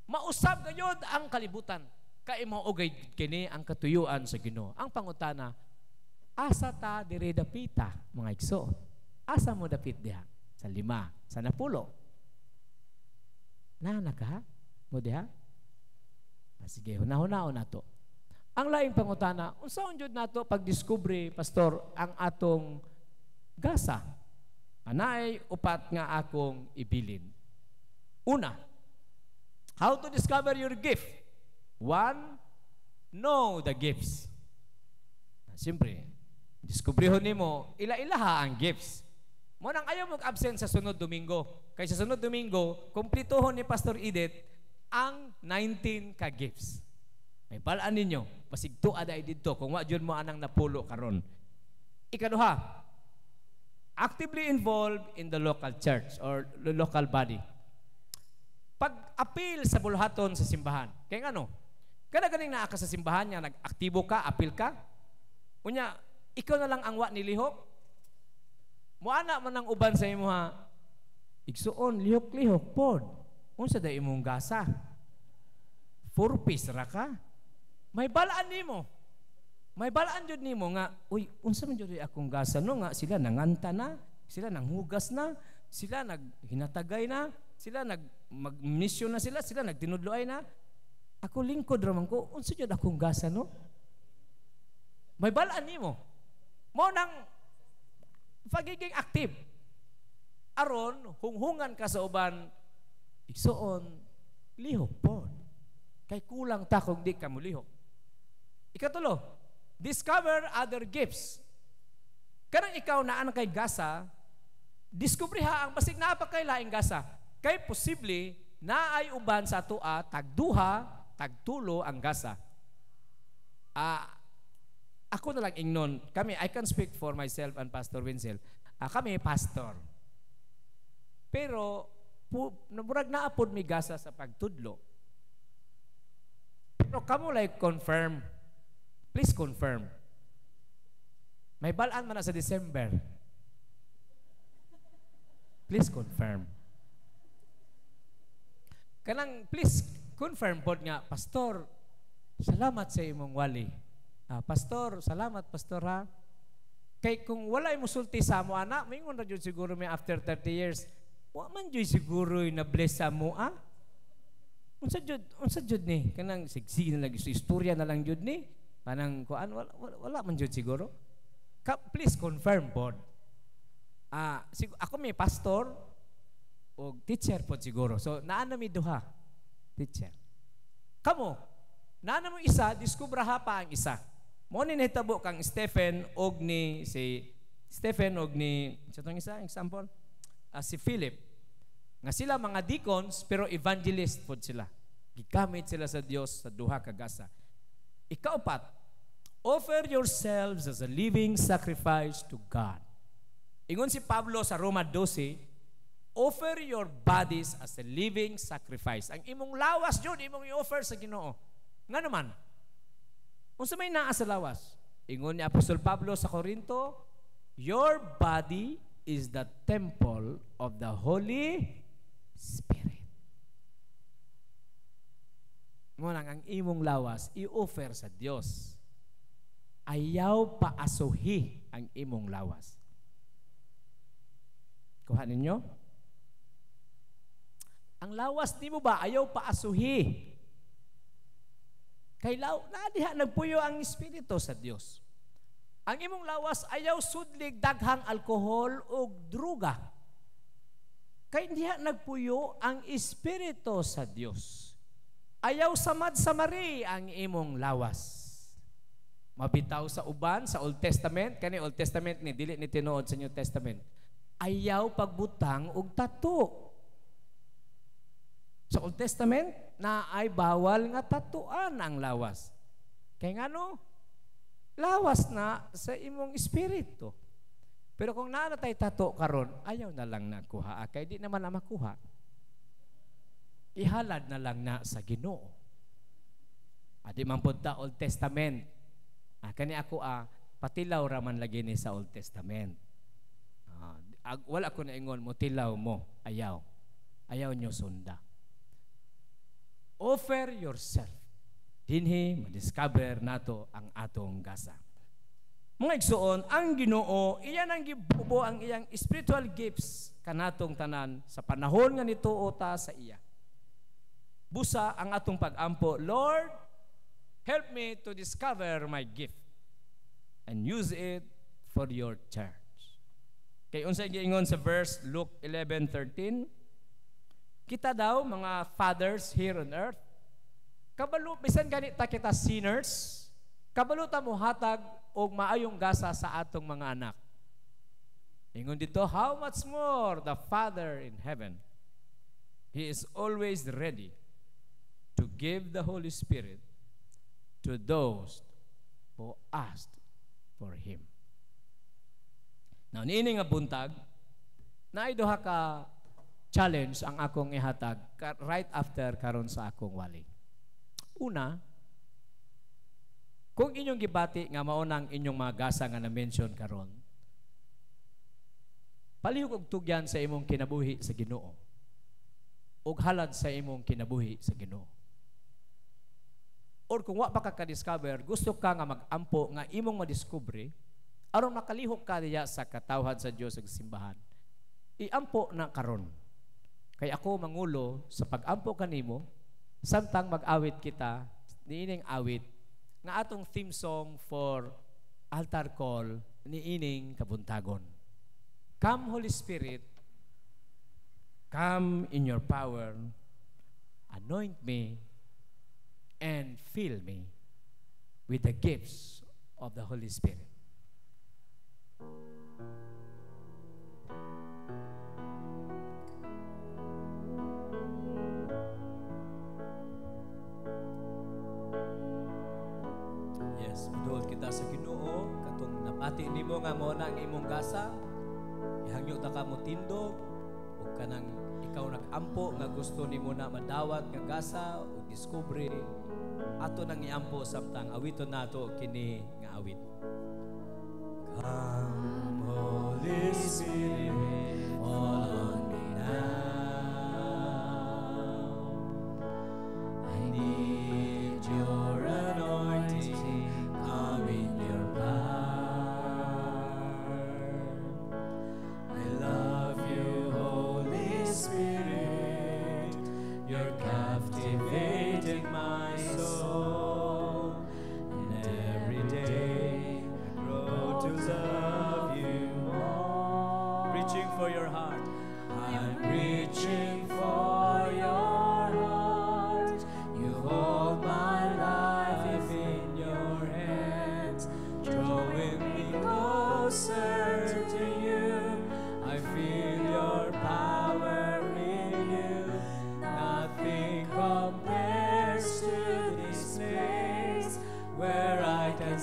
mausab gayod ang kalibutan. Kay maugay kini ang katuyuan sa Ginoo. Ang pangutana, asa ta dire dapita, mga igsoon? Asa mo dapit diha? Sa 5, sa 10. Naka mo diha? Sige, hunahon nato. Ang laing pangutana, unsaon jud nato pagdiskubre, pastor, ang atong gasa? Anay upat nga akong ibilin. Una, how to discover your gift? 1, know the gifts. Siyempre, diskubrihon nimo ila-ilaha ang gifts. Mo nang ayaw mag-absent sa sunod Domingo. Kay sa sunod Domingo, kumplituhon ni Pastor Edith ang 19 ka gifts. May balaan ninyo, pasig tuwa day dito kung wa jud mo anang napulo karon. Ikaduha, actively involved in the local church or the local body. Pag-apil sa bulhaton sa simbahan. Kaya ano? Kada ganing naa ka sa simbahan nga nag-aktibo ka, apil ka. Unya, ikaw na lang ang wa nilihok. Muana man ang uban sa imo ha. Igsuon lihok-lihok pod. Unsa day imong gasa? 4 piece ra ka. May balaan nimo. May balaan jud nimo nga, uy, unsa man jud akong gasa no nga sila nanganta na, sila nanghugas na, sila naghinatagay na, sila mag-mission na sila nagtinudloay na. Ako lingkod ra man ko, unsa jud akong gasa no? May balaan nimo. Mo nang pagiging active. Aron hunghungan ka sa uban, igsuon lihok pod. Kay kulang ta kung di ka mo lihok. Ikatulo, discover other gifts. Kanang ikaw naan kay gasa, diskubriha ang basig napakay laing gasa. Kay posible naay uban sa tua tagduha, tagtulo ang gasa. Ako na lang ingnon. Kami, I can speak for myself and Pastor Winsel. Kami pastor. Pero naburag na apod mi gasa sa pagtudlo. Pero kamo like confirm. Please confirm. May balaan man na sa December. Please confirm. Kanang please confirm pod nga, Pastor, salamat sa imong wali. Pastor, salamat Pastor ha. Kay kung wala mo sulti sa mo anak, mingon ra jud siguro may after 30 years. Wa man jud siguro na bless sa mo Unsa jud ni? Kanang sigsi na lang istorya na lang jud ni. Kanang kuan wala man jud siguro. Please confirm pod. Ako may pastor o teacher pod siguro. So naana mi duha teacher. Kamo, naana mo isa, diskubraha pa ang isa. Mo ni nahitabo kang Stephen og ni si Stephen og ni sa tong isa example si Philip Nga sila mga deacons, pero evangelist po sila. Gigamit sila sa Dios sa duha ka gasa. Ikaapat, offer yourselves as a living sacrifice to God. Ingon si Pablo sa Roma 12, offer your bodies as a living sacrifice. Ang imong lawas yun, imong i-offer sa Ginoo. Nga naman, kung sa may naa sa lawas, ingon ni Apostol Pablo sa Corinto, your body is the temple of the Holy Spirit. Ngunang ang imong lawas, i-offer sa Dios. Ayaw paasuhi ang imong lawas. Kuha ninyo? Ang lawas ni mo ba, ayaw paasuhi. Kay nadiha nagpuyo ang Espiritu sa Dios. Ang imong lawas, ayaw sudlig daghang alkohol o druga. Kay diha nagpuyo ang Espiritu sa Dios. Ayaw samad-samari ang imong lawas. Mabitaw sa uban, sa Old Testament, kani Old Testament ni, dili ni tinuod sa New Testament. Ayaw pagbutang og tato. Sa Old Testament, na ay bawal nga tatuan ang lawas. Kaya nga no, lawas na sa imong espiritu. Pero kung nanatay tato karon, ayaw na lang nakuha. Kaya di naman na makuha. Ihalad na lang na sa Ginoo. Adi man pud ta Old Testament. Kani ako patilaw raman lagi ni sa Old Testament. Wala ko na ingon mo tilaw mo. Ayaw. Ayaw nyo sunda. Offer yourself. Dinhi madiscover nato ang atong gasa. Mga igsoon, ang Ginoo iyan ang gibubo ang iyang spiritual gifts kanatong tanan sa panahon nga nituo ta sa iya. Busa ang atong pag-ampo, Lord, help me to discover my gift and use it for your church. Kay unsay giingon sa verse Luke 11:13, kita daw mga fathers here on earth, kabalo bisan ganita kita sinners, kabalo ta mo hatag og maayong gasa sa atong mga anak. Ingon dito, how much more the Father in heaven, He is always ready to give the Holy Spirit to those who asked for Him. Now, niini nga buntag, naiduha ka challenge ang akong ihatag right after karon sa akong wali. Una, kung inyong gibati nga maunang inyong mga gasa nga na-mention karon, palihog og tugyan sa imong kinabuhi sa Ginoo. Og halad sa imong kinabuhi sa Ginoo. Or kung wa pa ka discover, gusto ka nga mag-ampo nga imong madiskubre, aron makalihok ka diya sa katawhan sa Dios ug simbahan. Iampo na karon. Kay ako mangulo sa pag-ampo kanimo, samtang mag-awit kita niining awit nga atong theme song for altar call niining kabuntagon. Come Holy Spirit, come in your power, anoint me and fill me with the gifts of the Holy Spirit. Yes, madol kita sa Ginoo katong napati nimo nga mo na ang imong gasa, ihangyo ta ka mo tindog ug kanang ikaw nag-ampo nga gusto nimo na madawat nga gasa o discovery ato nang iampo samtang awiton nato kini nga awit. Come Holy Spirit, fall on me now. I need your anointing, come in your power. I love you, Holy Spirit, you're captivating my soul, and every day I grow to love you more. Preach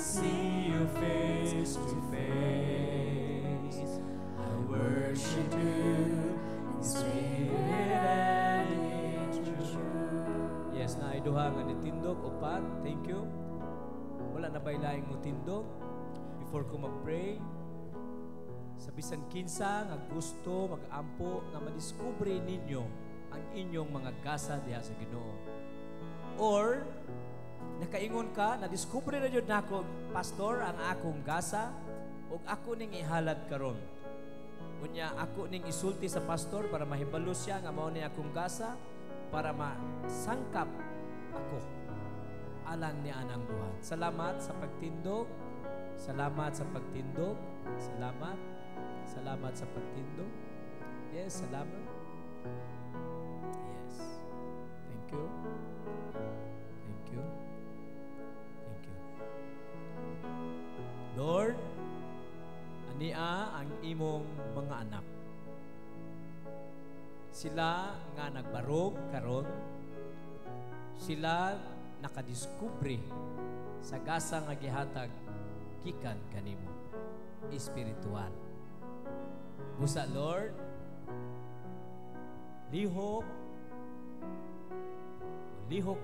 see you face to face. I worship you in spirit and in truth. Yes, na iduha nga nitindog upat. Thank you. Wala na bay laing mo tindog. Before ko mag-pray, sa bisan kinsa nga gusto mag-ampo nga madiskubre ninyo ang inyong mga gasa diha sa Ginoo. Or nakaingon ka, na-discover na yun nako, Pastor, ang akong gasa, o ako ning ihalad karon. Kunya, ako ning isulti sa Pastor para mahibalo siya nga mao ni akong gasa, para masangkap ako alang ni anang duha. Salamat sa pagtindog. Salamat sa pagtindog. Salamat. Salamat sa pagtindog. Yes, salamat. Yes. Thank you. Thank you. Thank you. Lord, ania ang imong mga anak. Sila nga nagbarog karon. Sila nakadiskubre sa gasa nga gihatag gikan kanimo espiritual. Busa Lord, lihok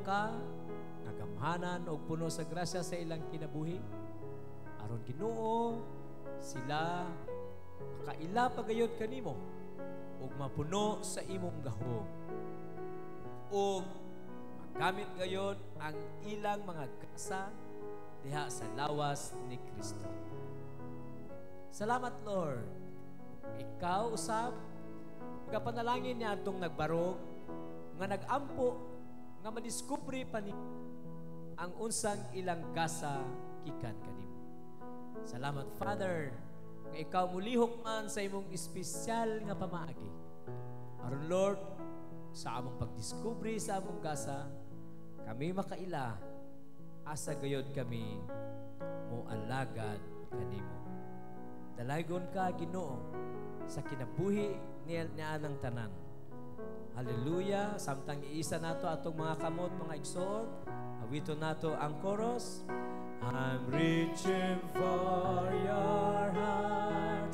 ka, nagamhanan o puno sa grasya sa ilang kinabuhi. Aron Ginoo, sila makaila pagayod kanimo ug mapuno sa imong gahom. Ug magamit gayon ang ilang mga gasa diha sa lawas ni Kristo. Salamat Lord. Ikaw usab kapanalangin niya atong nagbarog nga nagampo nga madiskubre pa ni ang unsang ilang gasa gikan kanimo. Salamat Father nga ikaw mulihok man sa imong espesyal nga pamaagi. Aron Lord, sa among pagdiskubre sa among gasa, kami makaila asa gayod kami mo alagad kanimo. Dalaygon ka Ginoo sa kinabuhi niya ng tanan. Hallelujah. Samtang iisa nato atong mga kamot, mga igsoon, awito nato ang chorus. I'm reaching for your heart.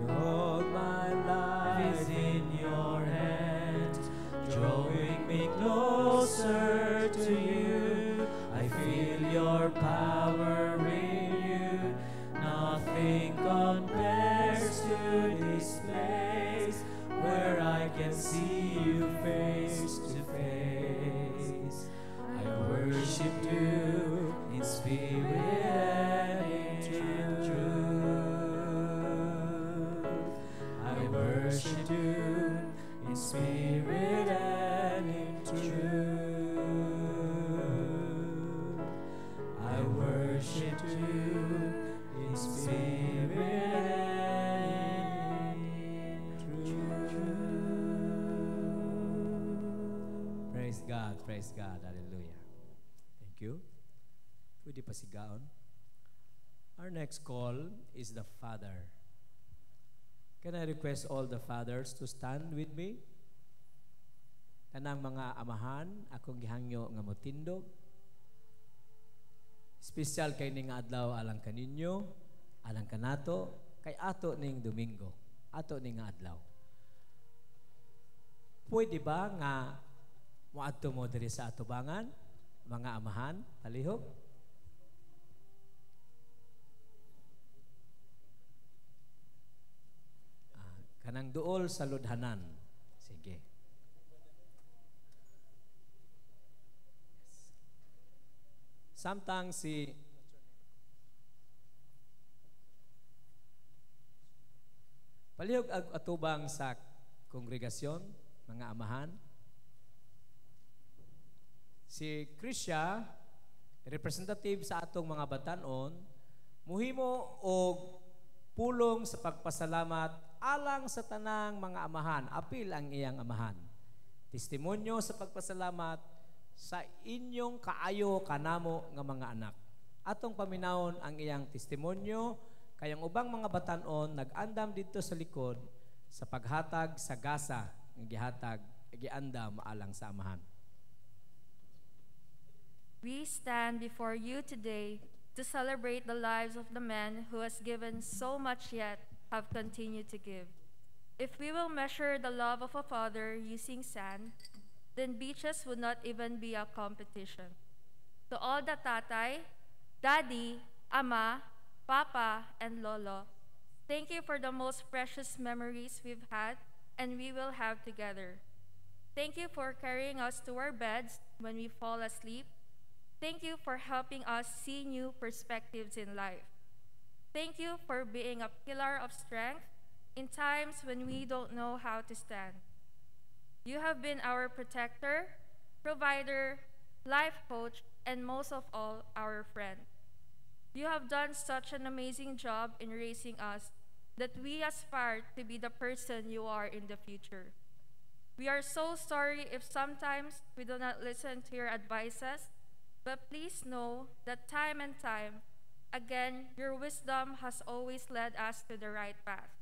You hold my life in your hands, drawing me closer to you. I feel your power renewed. Nothing compares to this place where I can see you face to face. I worship you in spirit and in truth. I worship you in spirit and in truth. I worship you in spirit and in truth. Praise God, hallelujah. Thank you. Pwede pasigaon. Our next call is the Father. Can I request all the fathers to stand with me? Kanang mga amahan, akong gihangyo nga motindog. Espesyal kay ning adlaw alang kaninyo, alang kanato, kay ato ning Domingo, ato ning adlaw. Pwede ba nga moadto mo diri sa atubangan, mga amahan, palihog? Kanang duol sa ludhanan. Sige. Samtang si palihog atubang sa kongregasyon, mga amahan. Si Krisya, representative sa atong mga batanon, muhimo og pulong sa pagpasalamat alang sa tanang mga amahan, apil ang iyang amahan. Testimonyo sa pagpasalamat sa inyong kaayo kanamo nga mga anak. Atong paminawon ang iyang testimonyo, kayang ubang mga batanon nag-andam dito sa likod sa paghatag sa gasa nga giandam alang sa amahan. We stand before you today to celebrate the lives of the man who has given so much yet have continued to give. If we will measure the love of a father using sand, then beaches would not even be a competition. To all the tatay, daddy, ama, papa, and lolo, thank you for the most precious memories we've had and we will have together. Thank you for carrying us to our beds when we fall asleep. Thank you for helping us see new perspectives in life. Thank you for being a pillar of strength in times when we don't know how to stand. You have been our protector, provider, life coach, and most of all, our friend. You have done such an amazing job in raising us that we aspire to be the person you are in the future. We are so sorry if sometimes we do not listen to your advices, but please know that time and time again, your wisdom has always led us to the right path.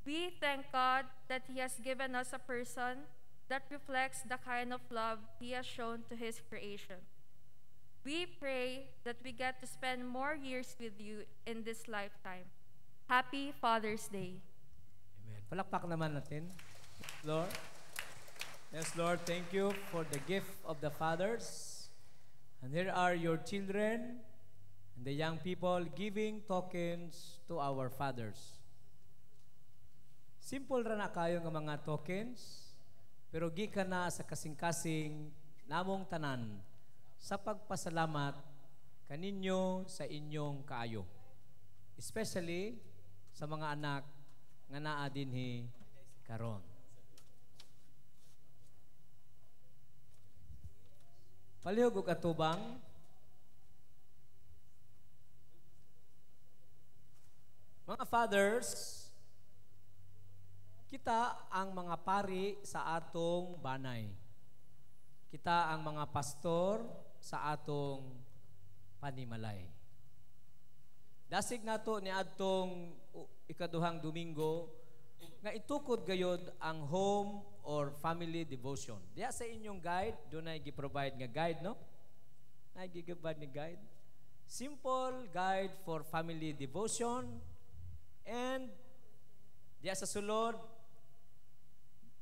We thank God that He has given us a person that reflects the kind of love He has shown to His creation. We pray that we get to spend more years with you in this lifetime. Happy Father's Day. Amen. Palakpak naman natin. Lord. Yes, Lord, thank you for the gift of the fathers. And here are your children and the young people giving tokens to our fathers. Simple ra na kayo nga mga tokens, pero gikan na sa kasing-kasing namong tanan sa pagpasalamat kaninyo sa inyong kaayo. Especially sa mga anak nga naa dinhi karon. Palihog og atubang. Mga fathers, kita ang mga pari sa atong banay. Kita ang mga pastor sa atong panimalay. Dasig nato ni adtong ikaduhang Domingo nga itukod gayod ang home or family devotion. Diya sa inyong guide, doon ay gi-provide nga guide, no? Ay gi-provide nga guide. Simple guide for family devotion. And diya sa sulod,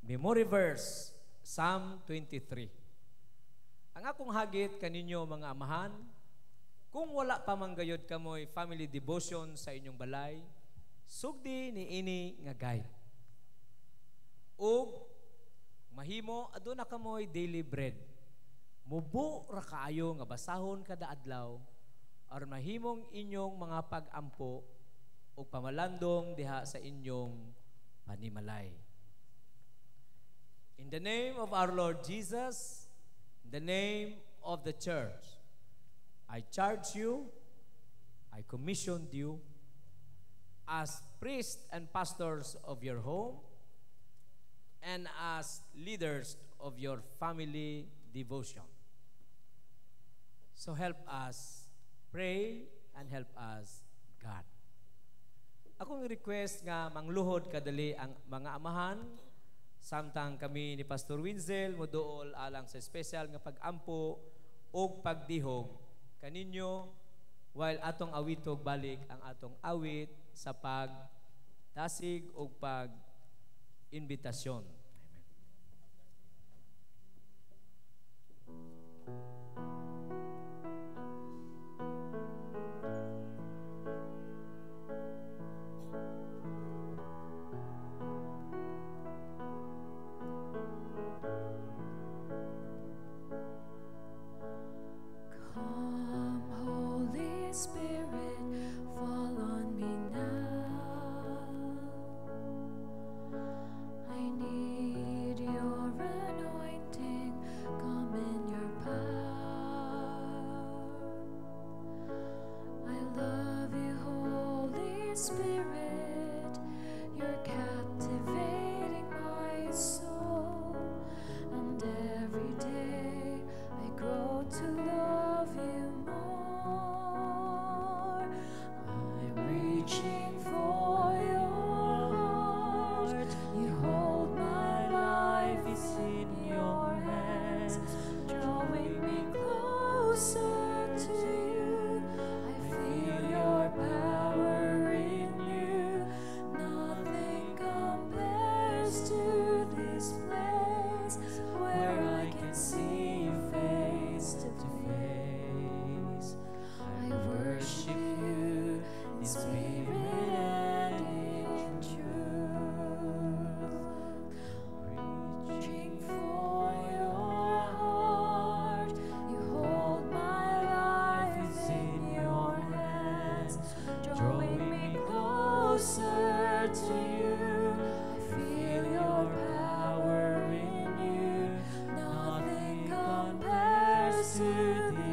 memory verse, Psalm 23. Ang akong hagit kaninyo mga amahan, kung wala pa manggayod kamoy family devotion sa inyong balay, sugdi ni ini nga guide. O mahimo aduna kamoy daily bread. Mubo ra kaayo nga basahon kada adlaw aron mahimong inyong mga pag-ampo o pamalandong diha sa inyong panimalay. In the name of our Lord Jesus, in the name of the church, I charge you, I commissioned you as priests and pastors of your home and as leaders of your family devotion. So help us pray and help us God. Akong request nga mangluhod kadali ang mga amahan samtang kami ni Pastor Winzel moduol alang sa special nga pag-ampo o pagdihog kaninyo while atong awitog balik ang atong awit sa pagdasig o pag-invitasyon. Come, Holy Spirit, fall on me now. I need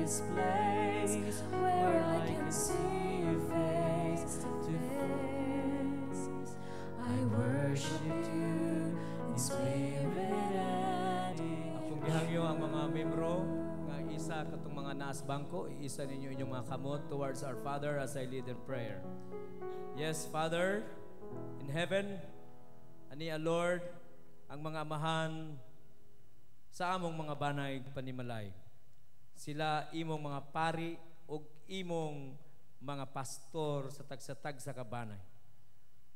this place where I can see you face to face. I worship you in spirit and in Akong gihangyo ang mga membro nga isa katong mga naas bangko, iisa ninyo inyong mga kamot towards our Father as I lead in prayer. Yes, Father, in heaven, ani Lord, ang mga amahan sa among mga banay panimalay. Sila imong mga pari ug imong mga pastor sa tagsatag sa kabanay.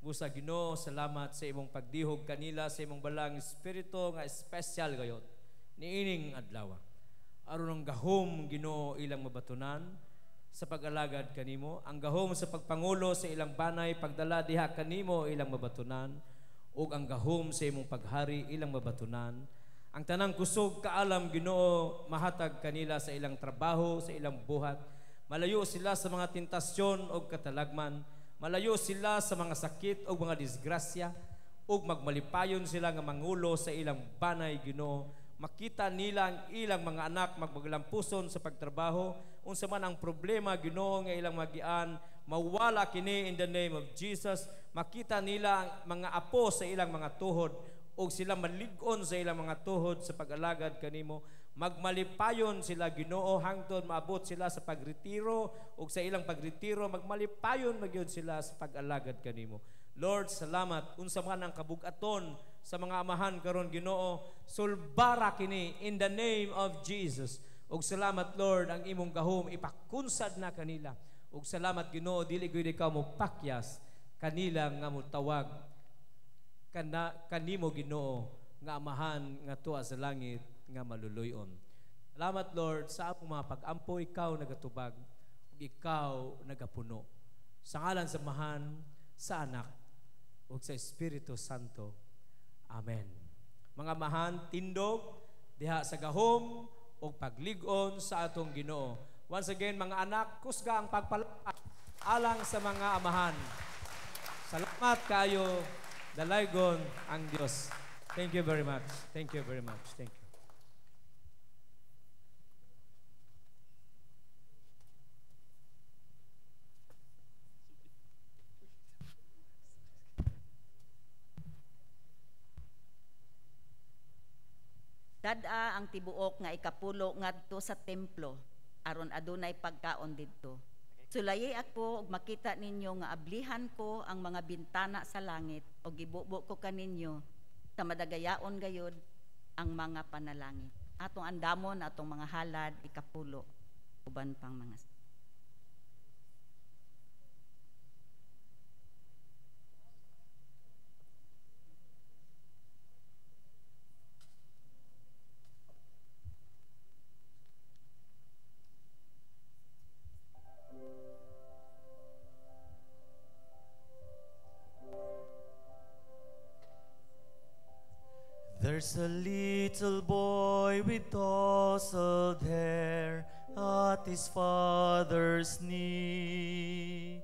Busa Ginoo, salamat sa imong pagdihog kanila sa imong balang espiritu nga espesyal gayud niining adlaw. Aron ang gahom Ginoo ilang mabatunan sa pag-alagad kanimo, ang gahom sa pagpangulo sa ilang banay pagdala diha kanimo ilang mabatunan, ug ang gahom sa imong paghari ilang mabatunan. Ang tanang kusog kaalam Ginoo mahatag kanila sa ilang trabaho, sa ilang buhat. Malayo sila sa mga tentasyon o katalagman. Malayo sila sa mga sakit o mga disgrasya. O magmalipayon sila nga mangulo sa ilang banay Ginoo. Makita nila ang ilang mga anak magmaglampuson sa pagtrabaho. Unsa man ang problema Ginoo nga ilang magian, mawala kini in the name of Jesus. Makita nila ang mga apo sa ilang mga tuhod o sila malig-on sa ilang mga tuhod sa pag-alagad kanimo. Magmalipayon sila Ginoo hangtod maabot sila sa pagretiro o sa ilang pagretiro magmalipayon magyud sila sa pag-alagad kanimo. Lord, salamat unsa man ang kabugaton sa mga amahan karon Ginoo, sulbara kini in the name of Jesus. Og salamat Lord ang imong gahom ipakunsad na kanila. Og salamat Ginoo dili gyud ikaw mo pakyas kanila nga mutawag kanimo Ginoo nga amahan nga tuwa sa langit nga maluluyon. Salamat Lord sa among mga pag-ampo ikaw nagatubag ug ikaw nagapuno. Sa ngalan sa Amahan, sa Anak ug sa Espiritu Santo. Amen. Mga amahan, tindog diha sa gahom ug paglig-on sa atong Ginoo. Once again mga anak, kusga ang pagpalakpak alang sa mga amahan. Salamat kayo. Dalaygon ang Dios. Thank you very much. Thank you very much. Thank you. Dada ang tibuok nga ikapulo ngadto sa templo aron adunay pagkaon didto. Sulayi ako ug makita ninyo nga ablihan ko ang mga bintana sa langit ug gibubo ko kaninyo sa madagayaon gayud ang mga panalangin. Atong andamon atong mga halad ikapulo uban pang mga There's a little boy with tousled hair at his father's knee,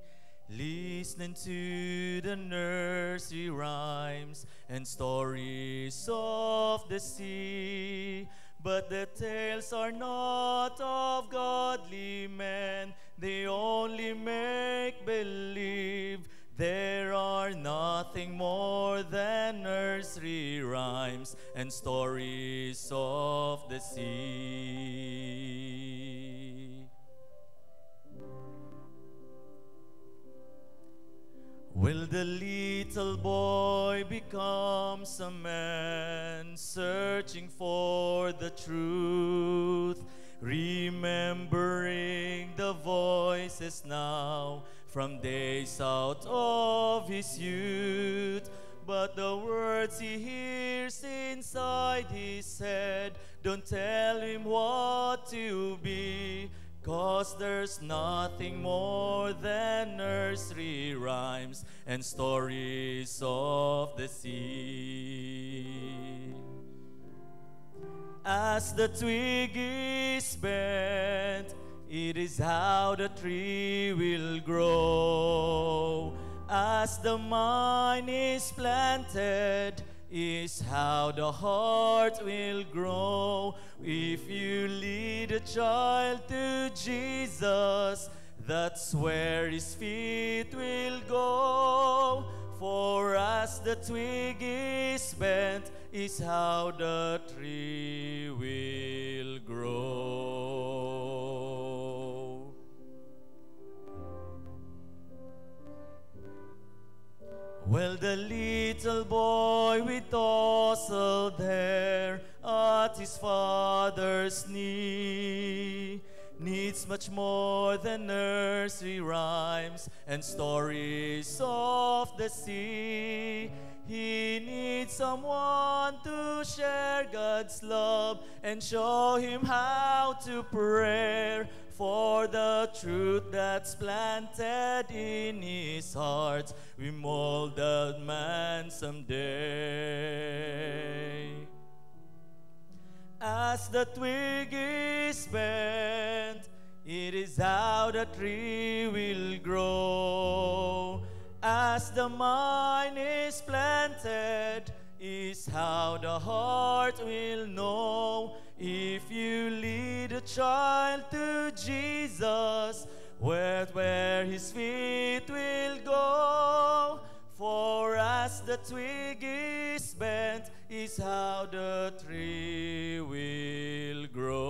listening to the nursery rhymes and stories of the sea. But the tales are not of godly men, they only make believe. There are nothing more than nursery rhymes and stories of the sea. Will the little boy becomes a man, searching for the truth, remembering the voices now from days out of his youth. But the words he hears inside his head don't tell him what to be, 'cause there's nothing more than nursery rhymes and stories of the sea. As the twig is bent, it is how the tree will grow. As the mind is planted, is how the heart will grow. If you lead a child to Jesus, that's where his feet will go. For as the twig is bent, is how the tree will grow. Well, the little boy with tousled hair at his father's knee needs much more than nursery rhymes and stories of the sea. He needs someone to share God's love and show him how to pray for the truth that's planted in his heart. We mold that man someday. As the twig is bent, it is how the tree will grow. As the mind is planted, is how the heart will know. If you lead a child to Jesus, where his feet will go. For as the twig is bent, is how the tree will grow.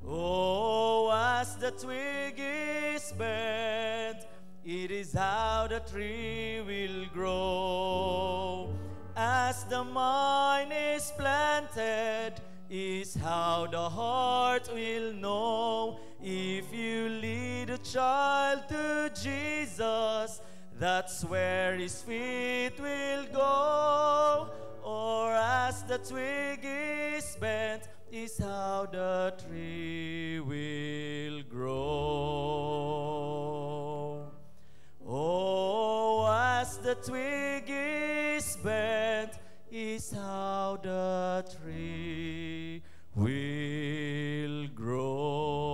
Oh, as the twig is bent, it is how the tree will grow. As the mind is planted, is how the heart will know. If you lead a child to Jesus, that's where his feet will go. Or as the twig is bent, is how the tree will grow. Oh, as the twig is bent, is how the tree will grow.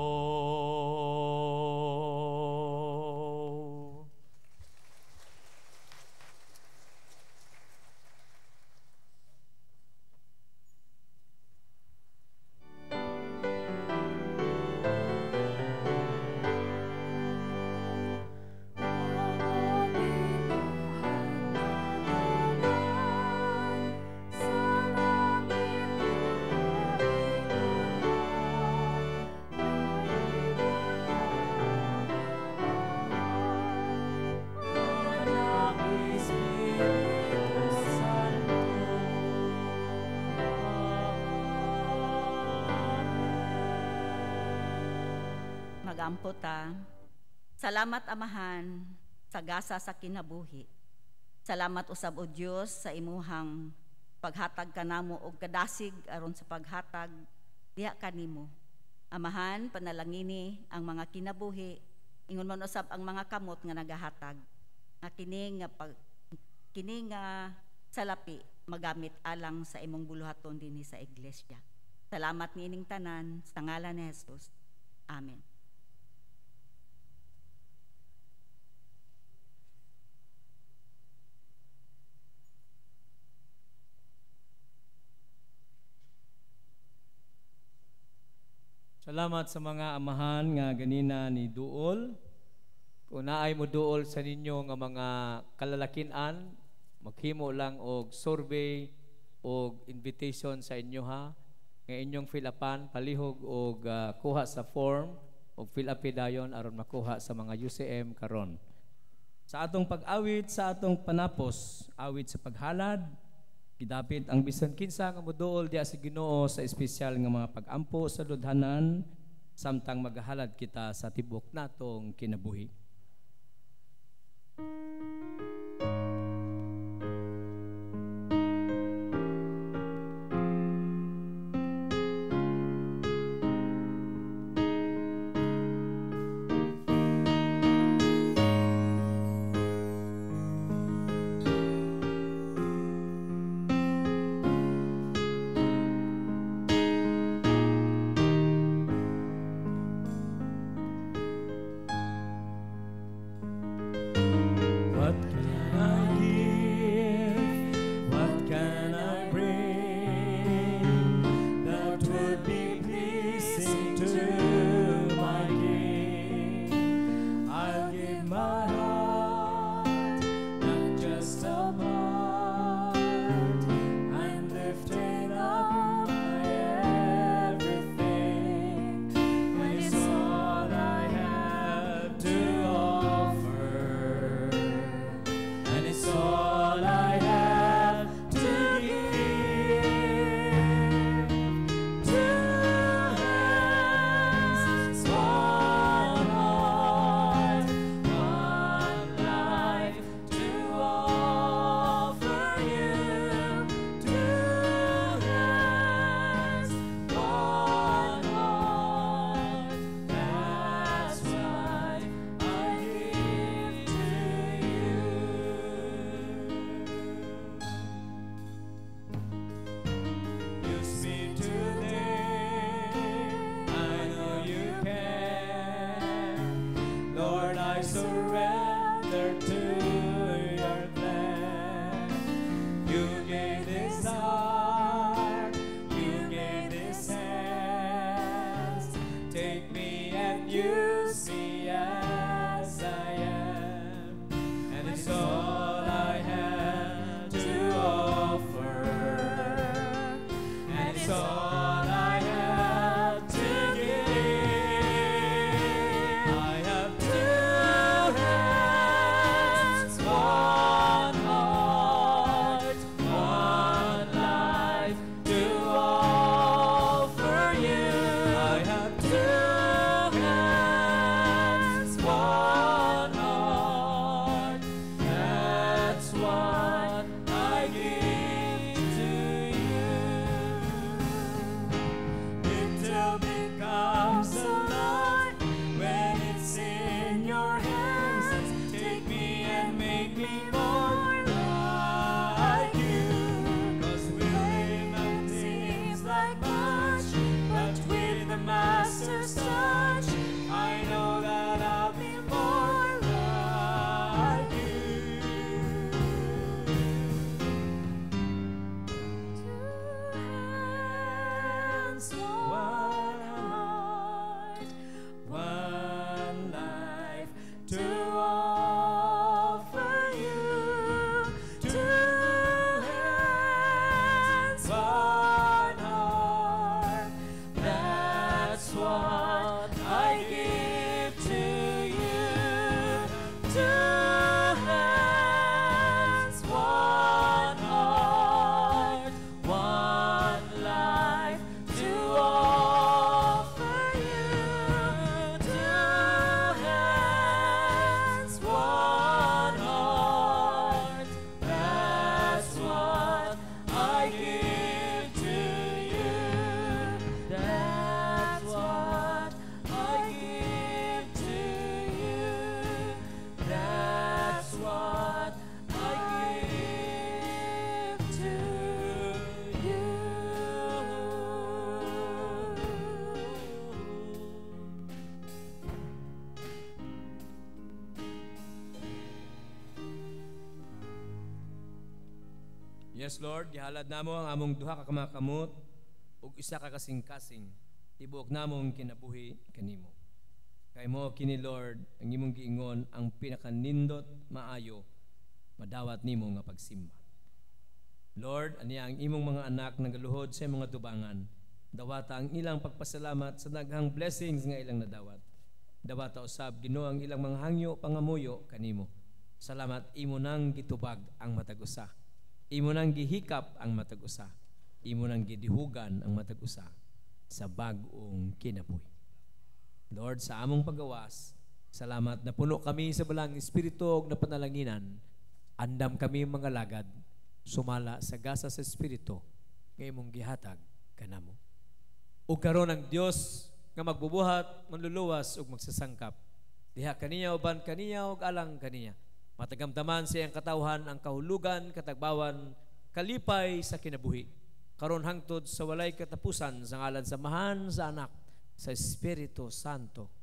Magampo ta. Salamat Amahan sa gasa sa kinabuhi. Salamat usab o Dios sa imuhang paghatag kanamo og kadasig aron sa paghatag diha kanimo. Amahan, panalangini ang mga kinabuhi, ingon man usab ang mga kamot nga nagahatag. Nga kini nga salapi magamit alang sa imong buluhaton dinhi sa iglesia. Salamat niining tanan sa ngalan ni Jesus. Amen. Salamat sa mga amahan nga ganina ni duol. Kung naay mo duol sa ninyo nga mga kalalakinan, maghimo lang og survey og invitation sa inyo ha. Nga inyong fill upan, palihog og kuha sa form og fill up dayon aron makuha sa mga UCM karon. Sa atong pag-awit, sa atong panapos, awit sa paghalad, gidapit ang bisan kinsa nga moduol diha sa Ginoo sa espesyal nga mga pag-ampo sa ludhanan samtang maghalad kita sa tibok natong kinabuhi. Master's touch, I know that I'll be more like you. Two hands, one heart, one life to offer you. Two hands, one heart, that's what I give to you. Two hands, one heart, one life to offer you. Two hands, one heart, that's what I give to you. That's what I give to you. That's what I give to you. Yes, Lord, gihalad namo ang among duha ka kamakamot ug isa ka kasing-kasing. Tibuok namong kinabuhi kanimo. Kay mo kini Lord, ang imong giingon ang pinakanindot maayo madawat nimo nga pagsimba. Lord, ani ang imong mga anak nagaluhod sa mga tubangan. Dawata ang ilang pagpasalamat sa daghang blessings nga ilang nadawat. Dawata usab Ginoo ang ilang mga hangyo pangamuyo kanimo. Salamat imo nang gitubag ang matag-usa. Imo nang gihikap ang matag-usa. Imo nang gidihugan ang matag-usa sa bag-ong kinabuhi. Lord, sa among paggawas, salamat na puno kami sa balang espiritu ug na panalanginan. Andam kami mga lagad, sumala sa gasa sa espiritu nga imong gihatag kanamo. Ug karon ang Dios nga magbubuhat, manluluwas ug magsasangkap. Diha kaniya uban kaniya ug alang kaniya. Matagamtaman siyang katawhan ang kahulugan, katagbawan, kalipay sa kinabuhi. Karon hangtod sa walay katapusan sa ngalan sa Mahan sa Anak sa Espiritu Santo.